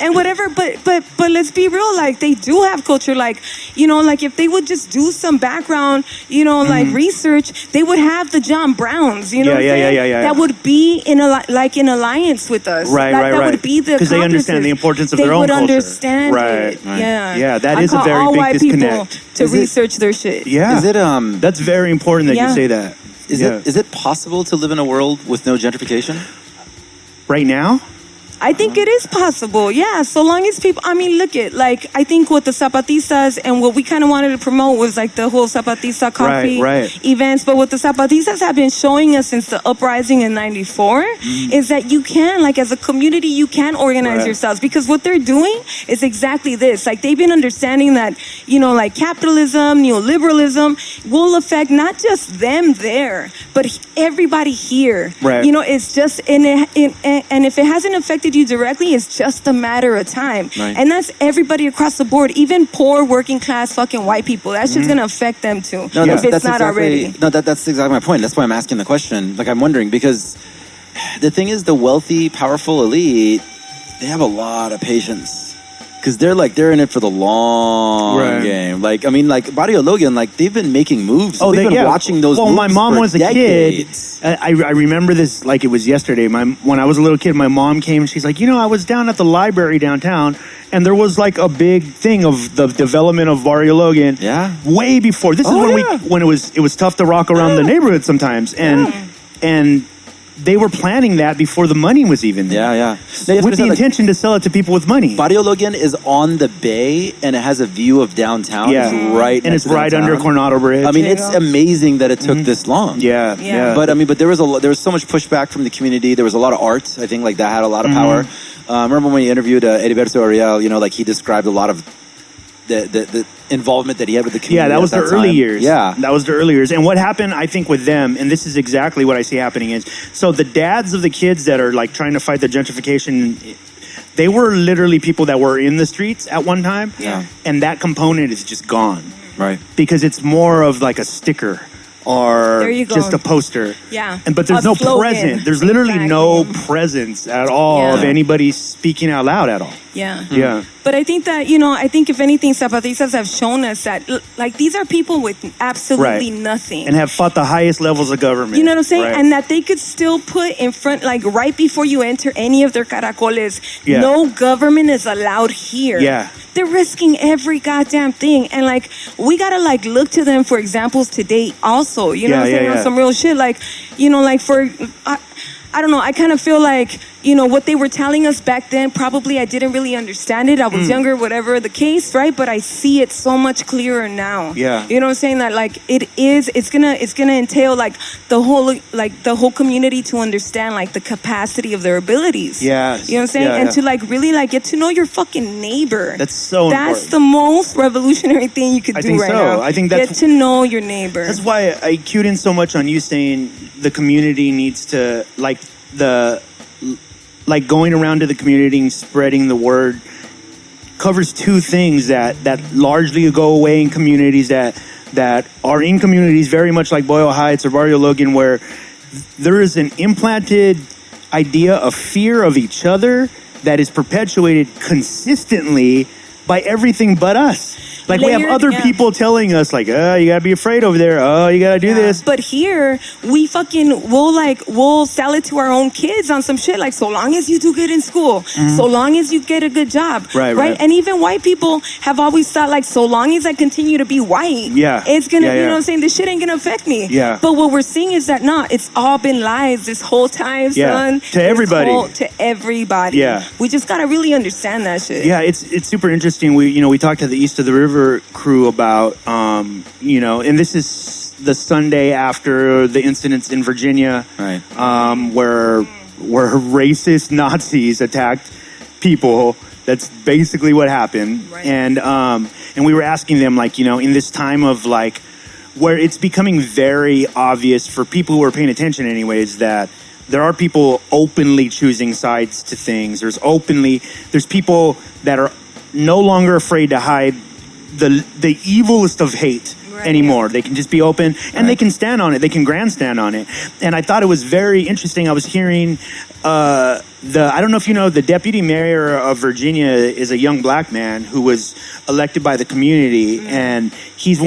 And whatever, but let's be real, like they do have culture. Like, like if they would just do some background, like research, they would have the John Browns, what I'm saying? That would be in alliance with us. Right. That would be the because they understand the importance of their own culture. They would understand it. Yeah, that is a very big disconnect. To research their shit. Yeah. Is it That's very important that you say that. Is it possible to live in a world with no gentrification? Right now? I think it is possible, yeah. So long as people, look at, I think what the Zapatistas and what we kind of wanted to promote was the whole Zapatista coffee events. But what the Zapatistas have been showing us since the uprising in '94 is that you can, as a community, you can organize yourselves. Because what they're doing is exactly this. They've been understanding that, capitalism, neoliberalism will affect not just them there, but everybody here. Right. It's just, and if it hasn't affected you directly, it's just a matter of time. Right. And that's everybody across the board, even poor working class fucking white people. That's just gonna affect them too. No, if it's not exactly, already. No, that's exactly my point. That's why I'm asking the question. I'm wondering, because the thing is, the wealthy, powerful elite, they have a lot of patience. Because they're in it for the long game. Like, I mean, like Barrio Logan, like they've been making moves. We've been watching those moves my mom for was decades. a kid. I remember this like it was yesterday. When I was a little kid, my mom came and she's like, I was down at the library downtown and there was like a big thing of the development of Barrio Logan. Yeah. Way before. This is when it was tough to rock around the neighborhood sometimes. And they were planning that before the money was even there. Yeah. With the intention to sell it to people with money. Barrio Logan is on the bay and it has a view of downtown. Yeah. It's right and it's right under Coronado Bridge. I mean, it's amazing that it took this long. Yeah. But I mean, there was so much pushback from the community. There was a lot of art. I think like that had a lot of power. Remember when we interviewed Heriberto Ariel, like he described a lot of the involvement that he had with the community. Yeah, that was the early years. Yeah. That was the early years. And what happened, I think, with them, and this is exactly what I see happening is, so the dads of the kids that are like trying to fight the gentrification, they were literally people that were in the streets at one time. Yeah. And that component is just gone. Right. Because it's more of like a sticker or just a poster. Yeah. But there's no presence. There's literally no presence at all of anybody speaking out loud at all. Yeah. But I think that, I think if anything, Zapatistas have shown us that, like, these are people with absolutely nothing. And have fought the highest levels of government. You know what I'm saying? Right. And that they could still put in front, like, right before you enter any of their caracoles, no government is allowed here. Yeah. They're risking every goddamn thing. And, like, we got to, like, look to them for examples to date also. You know what I'm saying? On some real shit. Like, like, for... I don't know. I kind of feel like, what they were telling us back then, probably I didn't really understand it. I was younger, whatever the case, right? But I see it so much clearer now. Yeah. You know what I'm saying? That like it's gonna entail like the whole community to understand like the capacity of their abilities. Yes. You know what I'm saying? Yeah, and to like really like get to know your fucking neighbor. That's so important. That's the most revolutionary thing you could do right now. I think that's... Get to know your neighbor. That's why I cued in so much on you saying the community needs to going around to the community and spreading the word covers two things that largely go away in communities that are in communities very much like Boyle Heights or Barrio Logan, where there is an implanted idea of fear of each other that is perpetuated consistently by everything but us. Like, we have other people telling us, like, oh, you gotta be afraid over there. Oh, you gotta do this. But here, we'll sell it to our own kids on some shit. Like, so long as you do good in school, so long as you get a good job. Right. And even white people have always thought, like, so long as I continue to be white, it's gonna, you know what I'm saying? This shit ain't gonna affect me. Yeah. But what we're seeing is that, it's all been lies this whole time, son. To everybody. To everybody. Yeah. We just gotta really understand that shit. Yeah, it's super interesting. We talked to the East of the River crew about, and this is the Sunday after the incidents in Virginia, right? Where racist Nazis attacked people. That's basically what happened. Right. And we were asking them, like, in this time of like where it's becoming very obvious for people who are paying attention anyways that there are people openly choosing sides to things. There's people that are no longer afraid to hide the evilest of hate anymore. They can just be open and they can stand on it. They can grandstand on it. And I thought it was very interesting. I was hearing I don't know if you know, the deputy mayor of Virginia is a young black man who was elected by the community, and he's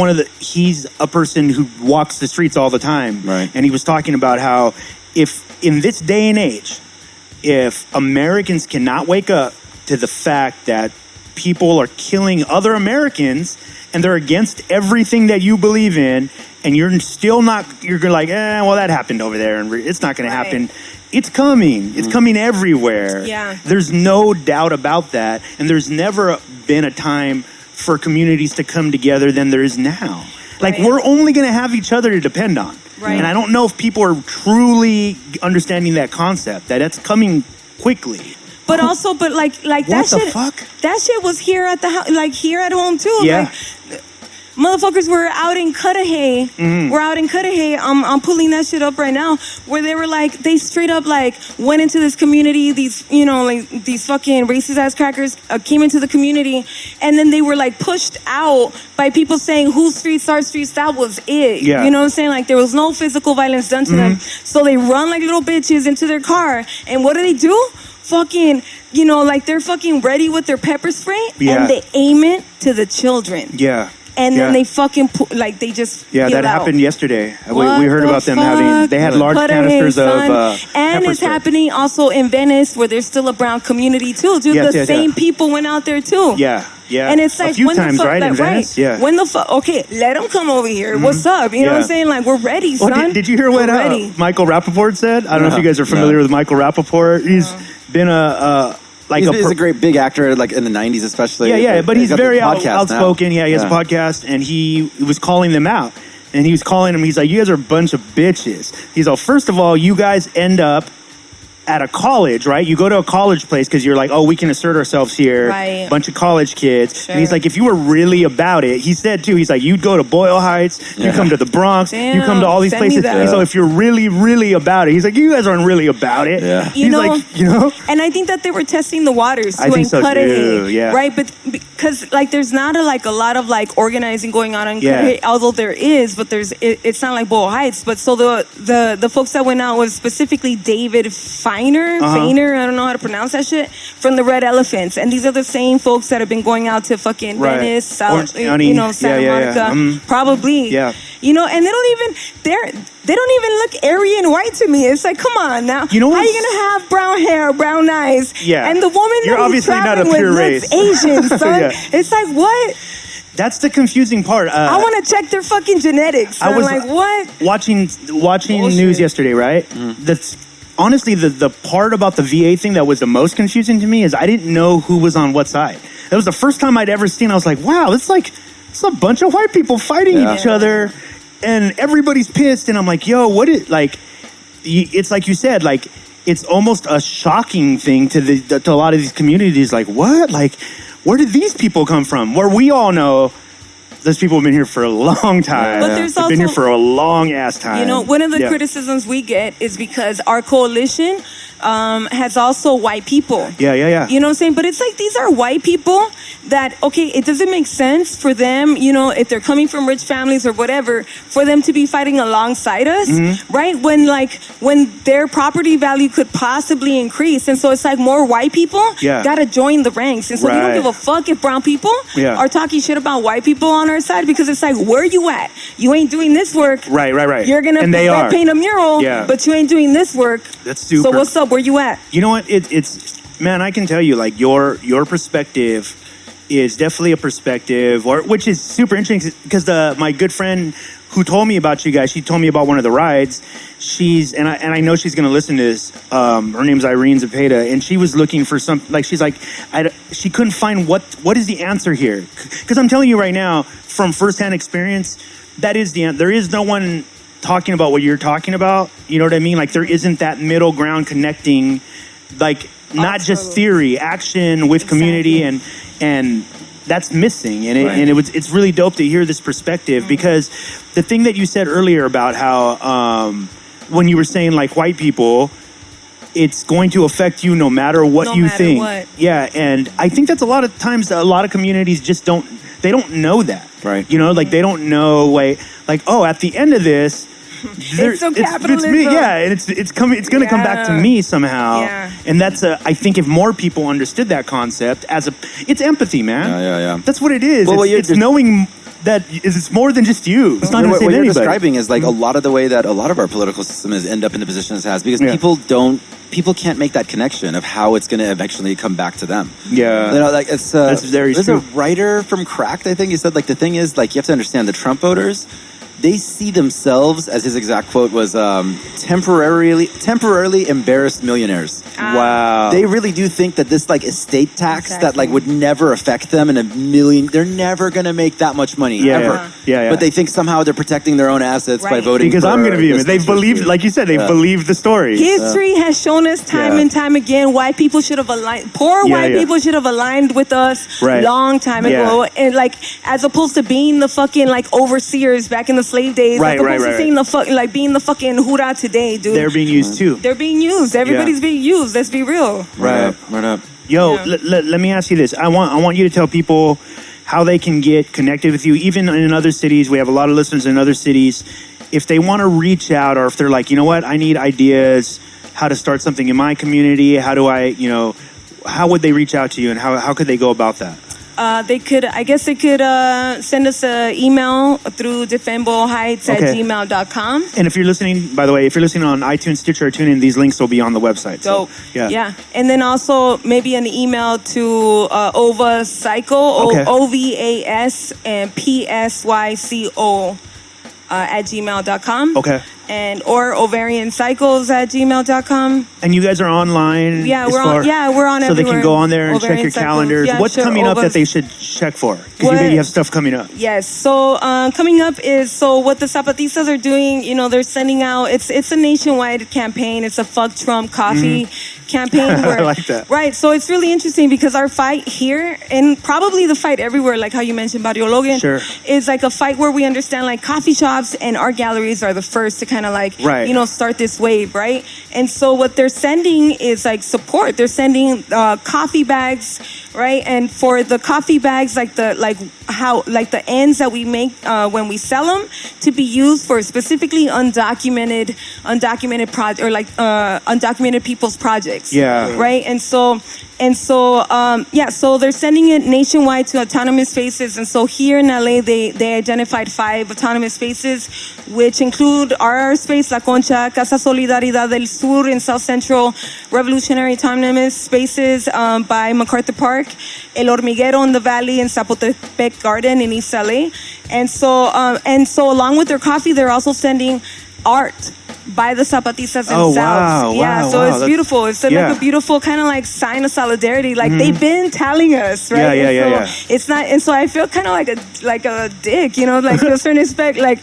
a person who walks the streets all the time. Right. And he was talking about how if in this day and age, if Americans cannot wake up to the fact that people are killing other Americans and they're against everything that you believe in, and you're like, well, that happened over there and it's not going to happen. It's coming. It's coming everywhere. Yeah. There's no doubt about that. And there's never been a time for communities to come together than there is now. Like, we're only going to have each other to depend on. Right. And I don't know if people are truly understanding that concept, that it's coming quickly. But also, like that what the shit. Fuck? That shit was here at the house, like here at home too. Yeah. Like, motherfuckers were out in Cudahy. We're out in Cudahy. I'm pulling that shit up right now. Where they were like, they straight up like went into this community. These, like these fucking racist ass crackers came into the community, and then they were like pushed out by people saying, "Whose streets, our streets." That was it. Yeah. You know what I'm saying? Like, there was no physical violence done to them. So they run like little bitches into their car, and what do? fucking, you know, like they're fucking ready with their pepper spray and they aim it to the children. Yeah. And then they fucking they just that peel out. happened yesterday. We What heard the about them fuck? they had large Put it canisters in, of and pepper it's spray. happening also in Venice, where there's still a brown community too, dude. The same people went out there too. Yeah. And it's like, a few when times, the fuck, right, in Venice? Yeah. When the fuck? Okay, let them come over here. What's up? You know what I'm saying? Like, we're ready, son. Well, did you hear what Michael Rappaport said? I don't know if you guys are familiar with Michael Rappaport. He's been he's a great big actor, like in the 90s especially. Yeah, but he's very outspoken. Now. Yeah, he has a podcast, and he was calling them out. And he was calling them, he's like, you guys are a bunch of bitches. He's like, first of all, you guys end up at a college, right? You go to a college place because you're like, oh, we can assert ourselves here. Right. Bunch of college kids. Sure. And he's like, if you were really about it, he said too, he's like, you'd go to Boyle Heights, you come to the Bronx, you come to all these places. And so if you're really, really about it, he's like, you guys aren't really about it. Yeah. He's like, you know? And I think that they were testing the waters to I think so too, Cudahy, right? But because like there's not a lot of like organizing going on in Cudahy, although there is, but it's not like Boyle Heights. But so the folks that went out was specifically David Feiner, I don't know how to pronounce that shit, from the Red Elephants. And these are the same folks that have been going out to fucking Venice, South, County, Santa Monica, probably. Yeah. You know, and they don't even look Aryan white to me. It's like, come on now. You know how are you gonna have brown hair, brown eyes? Yeah. And the woman You're that he's obviously not a traveling pure with race. looks Asian, son. It's like, what? That's the confusing part. I want to check their fucking genetics. I was like, what? Watching news yesterday, right? Honestly, the part about the VA thing that was the most confusing to me is I didn't know who was on what side. That was the first time I'd ever seen. I was like, wow, it's a bunch of white people fighting each other, and everybody's pissed. And I'm like, yo, what is like? It's like you said, like it's almost a shocking thing to a lot of these communities. Like, what? Like, where did these people come from? Where we all know those people have been here for a long time. But there's They've been here for a long ass time. You know, one of the criticisms we get is because our coalition has also white people. Yeah. You know what I'm saying? But it's like these are white people that, okay, it doesn't make sense for them, you know, if they're coming from rich families or whatever, for them to be fighting alongside us, right? When their property value could possibly increase. And so it's like more white people gotta join the ranks. And so we don't give a fuck if brown people are talking shit about white people on our side, because it's like, where you at? You ain't doing this work. Right. You're gonna paint a mural, but you ain't doing this work. That's super. So what's up? Where you at? You know what? It's man, I can tell you, like your perspective is definitely a perspective, which is super interesting because my good friend who told me about you guys, she told me about one of the rides. And I know she's gonna listen to this. Her name's Irene Zepeda, and she was looking for some. Like she's like, she couldn't find what is the answer here, because I'm telling you right now from firsthand experience, that is the answer. There is no one talking about what you're talking about. You know what I mean? Like there isn't that middle ground connecting, like not just theory, action with community, and that's missing. And it's really dope to hear this perspective, because the thing that you said earlier about how when you were saying like white people, it's going to affect you no matter what you think. Yeah, and I think that's a lot of times a lot of communities just don't know that. Right. You know, like they don't know like oh, at the end of this, it's so capitalism. It's me, and it's going to come back to me somehow. Yeah. And that's I think if more people understood that concept it's empathy, man. Yeah. That's what it is. Well, it's knowing that it's more than just you. It's not going to save anybody. What you're describing is like a lot of the way that a lot of our political system has end up in the position it has, because people can't make that connection of how it's going to eventually come back to them. Yeah. You know, like it's that's very true. There's a writer from Cracked, I think, he said like the thing is like you have to understand the Trump voters, they see themselves, as his exact quote was, temporarily embarrassed millionaires. Wow. They really do think that this like estate tax that like would never affect them in a million. They're never going to make that much money ever. Yeah. But they think somehow they're protecting their own assets by voting. Because I'm going to be in it. They believe, like you said, they believe the story. History has shown us time and time again, white people should have aligned. Poor white people should have aligned with us long time ago, and like as opposed to being the fucking like overseers back in the slave days, right. Being the fucking hura today, dude. They're being used too. They're being used. Everybody's being used. Let's be real. Right up. Yo, let me ask you this. I want you to tell people how they can get connected with you, even in other cities. We have a lot of listeners in other cities. If they want to reach out, or if they're like, you know what, I need ideas. how to start something in my community, how do I, how would they reach out to you, and how could they go about that? They could send us an email through defendboyleheights@gmail.com. And if you're listening, by the way, if you're listening on iTunes, Stitcher, or TuneIn, these links will be on the website. Dope. So, yeah. And then also maybe an email to Ova Psycho, Okay. OVAS and PSYCO at gmail.com. Okay. Or Ovarian Psychos at gmail.com. And you guys are online? Yeah, we're on so everywhere. they can go on there and Ovarian check your Psychos. calendars. Yeah, What's sure, coming up Ovas. that they should check for? Because you have stuff coming up. Yes. So coming up is what the Zapatistas are doing. They're sending out. It's a nationwide campaign. It's a fuck Trump coffee campaign. I like that. Right. So it's really interesting because our fight here, and probably the fight everywhere, like how you mentioned Barrio Logan, Sure. is like a fight where we understand like coffee shops and art galleries are the first to kind of like Right. start this wave, right? And so what they're sending is like support. They're sending coffee bags, right? And for the coffee bags, like the ends that we make when we sell them to be used for specifically undocumented undocumented people's projects. Yeah. Right. So they're sending it nationwide to autonomous spaces. And so here in LA, they identified 5 autonomous spaces, which include our space, La Concha, Casa Solidaridad del Sur in South Central, Revolutionary Autonomous Spaces by MacArthur Park, El Hormiguero in the Valley, and Zapotepec Garden in East LA. And so along with their coffee, they're also sending art by the Zapatistas themselves. Wow, So it's that's beautiful. It's like a beautiful kind of like sign of solidarity. Like they've been telling us, right? Yeah. It's not, and so I feel kind of like a dick, like to a certain respect, like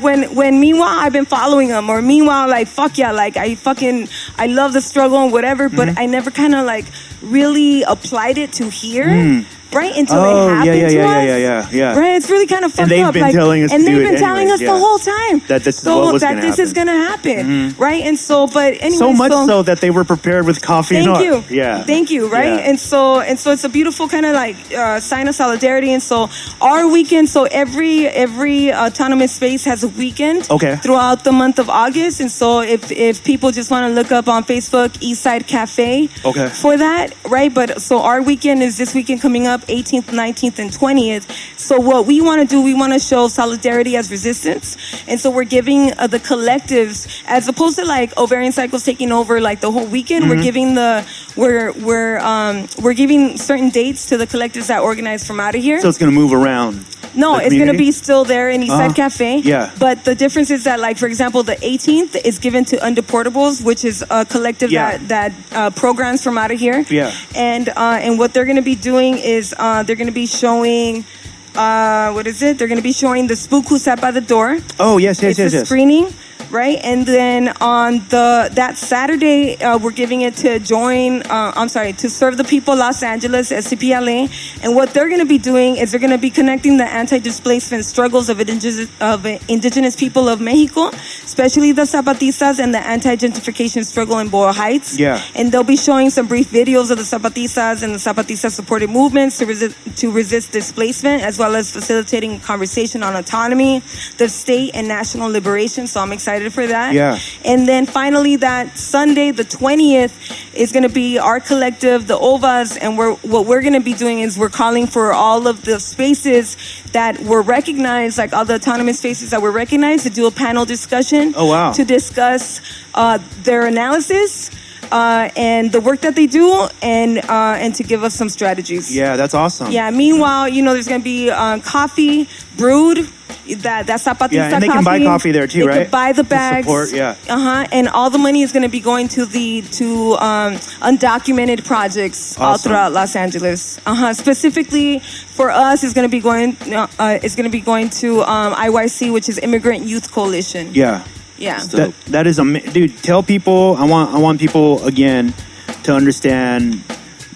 when meanwhile I've been following them, or meanwhile like fuck yeah, like I love the struggle and whatever, but I never kind of like really applied it to here. Right until it happened to us. Yeah. Right, it's really kind of fucked And they've up. been telling us, and to they've do been it telling us anyways, the whole time that this is what was going to happen. This is going to happen, right? And so, but anyway, so much so that they were prepared with coffee and art. Thank you. Yeah. Thank you. Right. Yeah. And so it's a beautiful kind of like sign of solidarity. And so our weekend. So every autonomous space has a weekend. Okay. Throughout the month of August. And so if people just want to look up on Facebook, Eastside Cafe. Okay. For that, right? But so our weekend is this weekend coming up, 18th, 19th, and 20th. So what we want to do, we want to show solidarity as resistance. And so we're giving the collectives, as opposed to like Ovarian Psychos taking over like the whole weekend, we're giving we're giving certain dates to the collectives that organize from out of here. So it's going to move around. No, it's going to be still there in Eastside Cafe. Yeah. But the difference is that, like, for example, the 18th is given to Undeportables, which is a collective that programs from out of here. Yeah. And what they're going to be doing is they're going to be showing, what is it? They're going to be showing the Spook Who Sat by the Door. Oh, yes. It's a screening. Right, and then on that Saturday, we're giving it to to Serve the People Los Angeles, SCPLA, and what they're going to be doing is they're going to be connecting the anti-displacement struggles of indigenous people of Mexico, especially the Zapatistas, and the anti-gentrification struggle in Boyle Heights. Yeah, and they'll be showing some brief videos of the Zapatistas and the Zapatista-supported movements to resist displacement, as well as facilitating conversation on autonomy, the state and national liberation. So I'm excited for that. Yeah. And then finally that Sunday, the 20th, is going to be our collective, the OVAs, and what we're going to be doing is we're calling for all of the spaces that were recognized, like all the autonomous spaces that were recognized, to do a panel discussion. Oh, wow. To discuss their analysis and the work that they do, and to give us some strategies. Yeah, that's awesome. Yeah. Meanwhile, there's going to be coffee brewed. That Zapatista yeah, and they can buy coffee there too, they right? They can buy the bags. Support, yeah. And all the money is going to be going to undocumented projects all throughout Los Angeles. Specifically for us, it's going to be going. It's going to be going to IYC, which is Immigrant Youth Coalition. Yeah. Yeah. That is dude. Tell people. I want people again to understand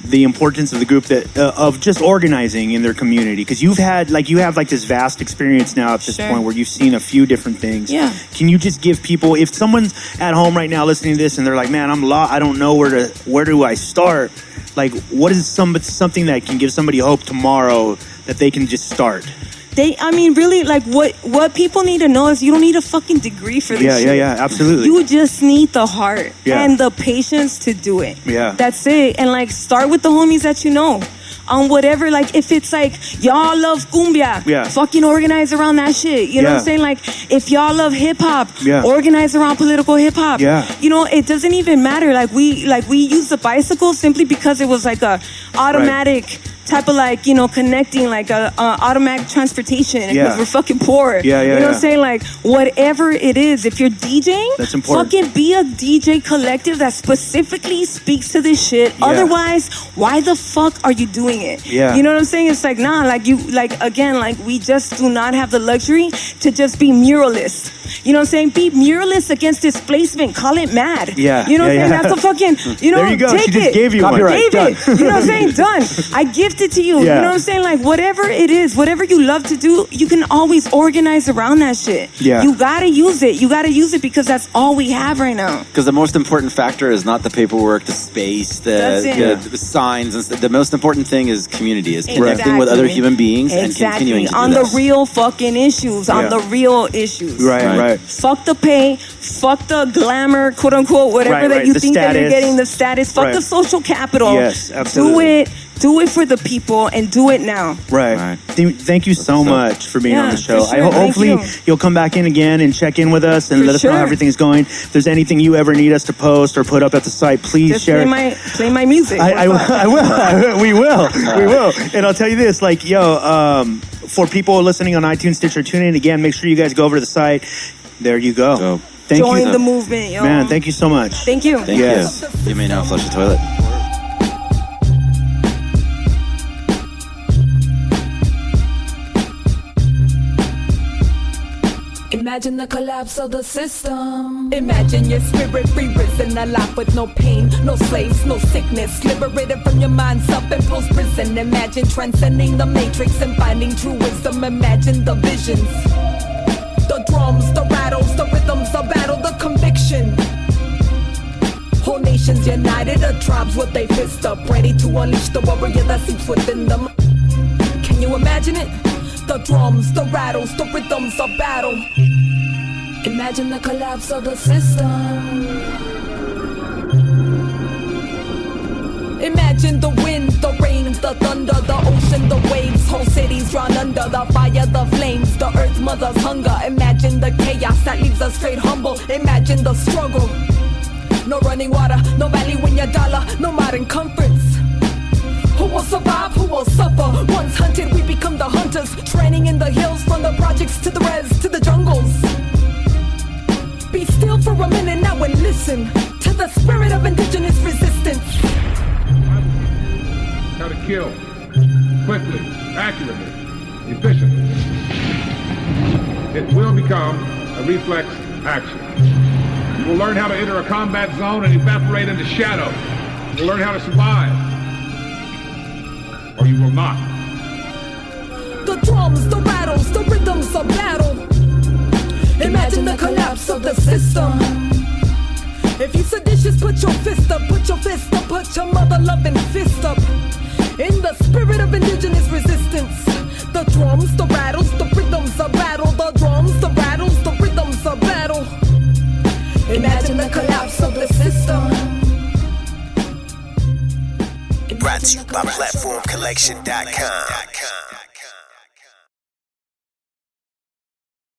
the importance of the group of just organizing in their community, because you have this vast experience now at this point where you've seen a few different things. Yeah. Can you just give people, if someone's at home right now listening to this and they're like, man, I'm lost, I don't know where do I start? Like, what is something that can give somebody hope tomorrow that they can just start? really, like, what people need to know is you don't need a fucking degree for this shit. Yeah, absolutely. You just need the heart and the patience to do it. Yeah. That's it. And, like, start with the homies that you know. On whatever, like, if it's like, y'all love cumbia, fucking organize around that shit. You know what I'm saying? Like, if y'all love hip-hop, organize around political hip-hop. You know, it doesn't even matter. Like, we use the bicycle simply because it was, like, a automatic type of, like, you know, connecting, like a automatic transportation because we're fucking poor. You know what I'm saying? Like, whatever it is, if you're DJing, that's important. Fucking be a DJ collective that specifically speaks to this shit. Otherwise, why the fuck are you doing it? You know what I'm saying? It's like, nah, like, you, like, again, like, we just do not have the luxury to just be muralists. You know what I'm saying? Be muralists against displacement. Call it mad. You know what I'm saying? That's a fucking, you know, there you go. take she just it. gave you Copyright. one. Gave it. You know what I'm saying? Done. I gift it to you. You know what I'm saying? Like, whatever it is, whatever you love to do, you can always organize around that shit. You gotta use it. You gotta use it because that's all we have right now. Because the most important factor is not the paperwork, the space, the signs. And the most important thing is community, is connecting with other human beings and continuing to do on this. the real fucking issues, on the real issues. Right. Fuck the pay, fuck the glamour, quote unquote, whatever that you think that you're getting, the status. Fuck the social capital. Yes, absolutely. Do it for the people and do it now. Right. Thank you so much for being on the show. Sure. Hopefully you'll come back in again and check in with us and let us know how everything's going. If there's anything you ever need us to post or put up at the site, please just share. Play my music. I will. We will. And I'll tell you this, like, for people listening on iTunes, Stitcher, tune in again. Make sure you guys go over to the site. There you go. Thank you. Join the movement, yo. Man, thank you so much. Thank you. Thank you. You may now flush the toilet. Imagine the collapse of the system. Imagine your spirit free risen, alive with no pain, no slaves, no sickness, liberated from your mind, self-imposed prison. Imagine transcending the matrix and finding true wisdom. Imagine the visions, the drums, the rattles, the rhythms, the battle, the conviction. Whole nations united, the tribes with they fist up, ready to unleash the warrior that sleeps within them. Can you imagine it? The drums, the rattles, the rhythms of battle. Imagine the collapse of the system. Imagine the wind, the rain, the thunder, the ocean, the waves. Whole cities drawn under the fire, the flames, the earth mother's hunger. Imagine the chaos that leaves us straight humble. Imagine the struggle. No running water, no value in your dollar, no modern comforts. Who will survive, who will suffer? Once hunted, we become the hunters. Training in the hills, from the projects to the res, to the jungles. Be still for a minute now and listen to the spirit of indigenous resistance. How to kill, quickly, accurately, efficiently. It will become a reflex action. You will learn how to enter a combat zone and evaporate into shadow. You will learn how to survive. Or you will not. The drums, the rattles, the rhythms of battle. Imagine the collapse of the system. If you seditious, put your fist up, put your fist up, put your mother-loving fist up. In the spirit of indigenous resistance. The drums, the rattles, the rhythms of battle. The drums, the rattles, the rhythms of battle. Imagine the collapse of the system. Brought to you by PlatformCollection.com.